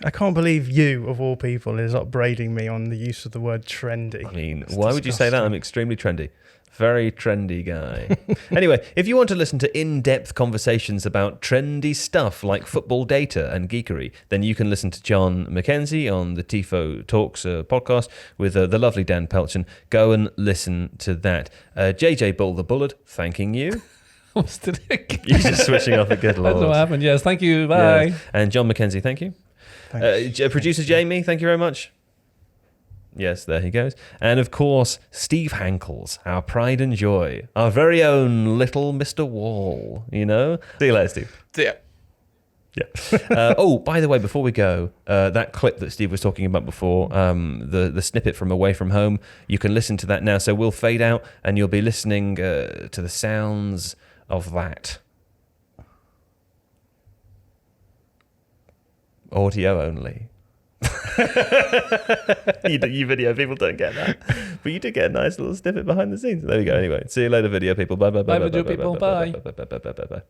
I can't believe you, of all people, is upbraiding me on the use of the word trendy. I mean, It's why would you say that? disgusting. I'm extremely trendy. Very trendy guy. Anyway, if you want to listen to in-depth conversations about trendy stuff like football data and geekery, then you can listen to Jon Mackenzie on the Tifo Talks podcast with the lovely Dan Pelchin. Go and listen to that. JJ Bull the Bullet, thanking you. Almost did it. You're just switching off a good I don't know what lord. happened. Yes, thank you. Bye. Yes. And Jon Mackenzie, thank you. Thanks. Producer Jamie, thank you very much. Yes, there he goes. And of course, Steve Hankles, our pride and joy, our very own little Mr. Wall, you know? See you later, Steve. So, yeah. Yeah. Oh, by the way, before we go, that clip that Steve was talking about before, the snippet from Away From Home, you can listen to that now. So we'll fade out and you'll be listening to the sounds of that. Audio only. you video people don't get that, but you did get a nice little snippet behind the scenes. There we go. Anyway, see you later, video people. Bye bye bye Bye, video people. Bye. bye.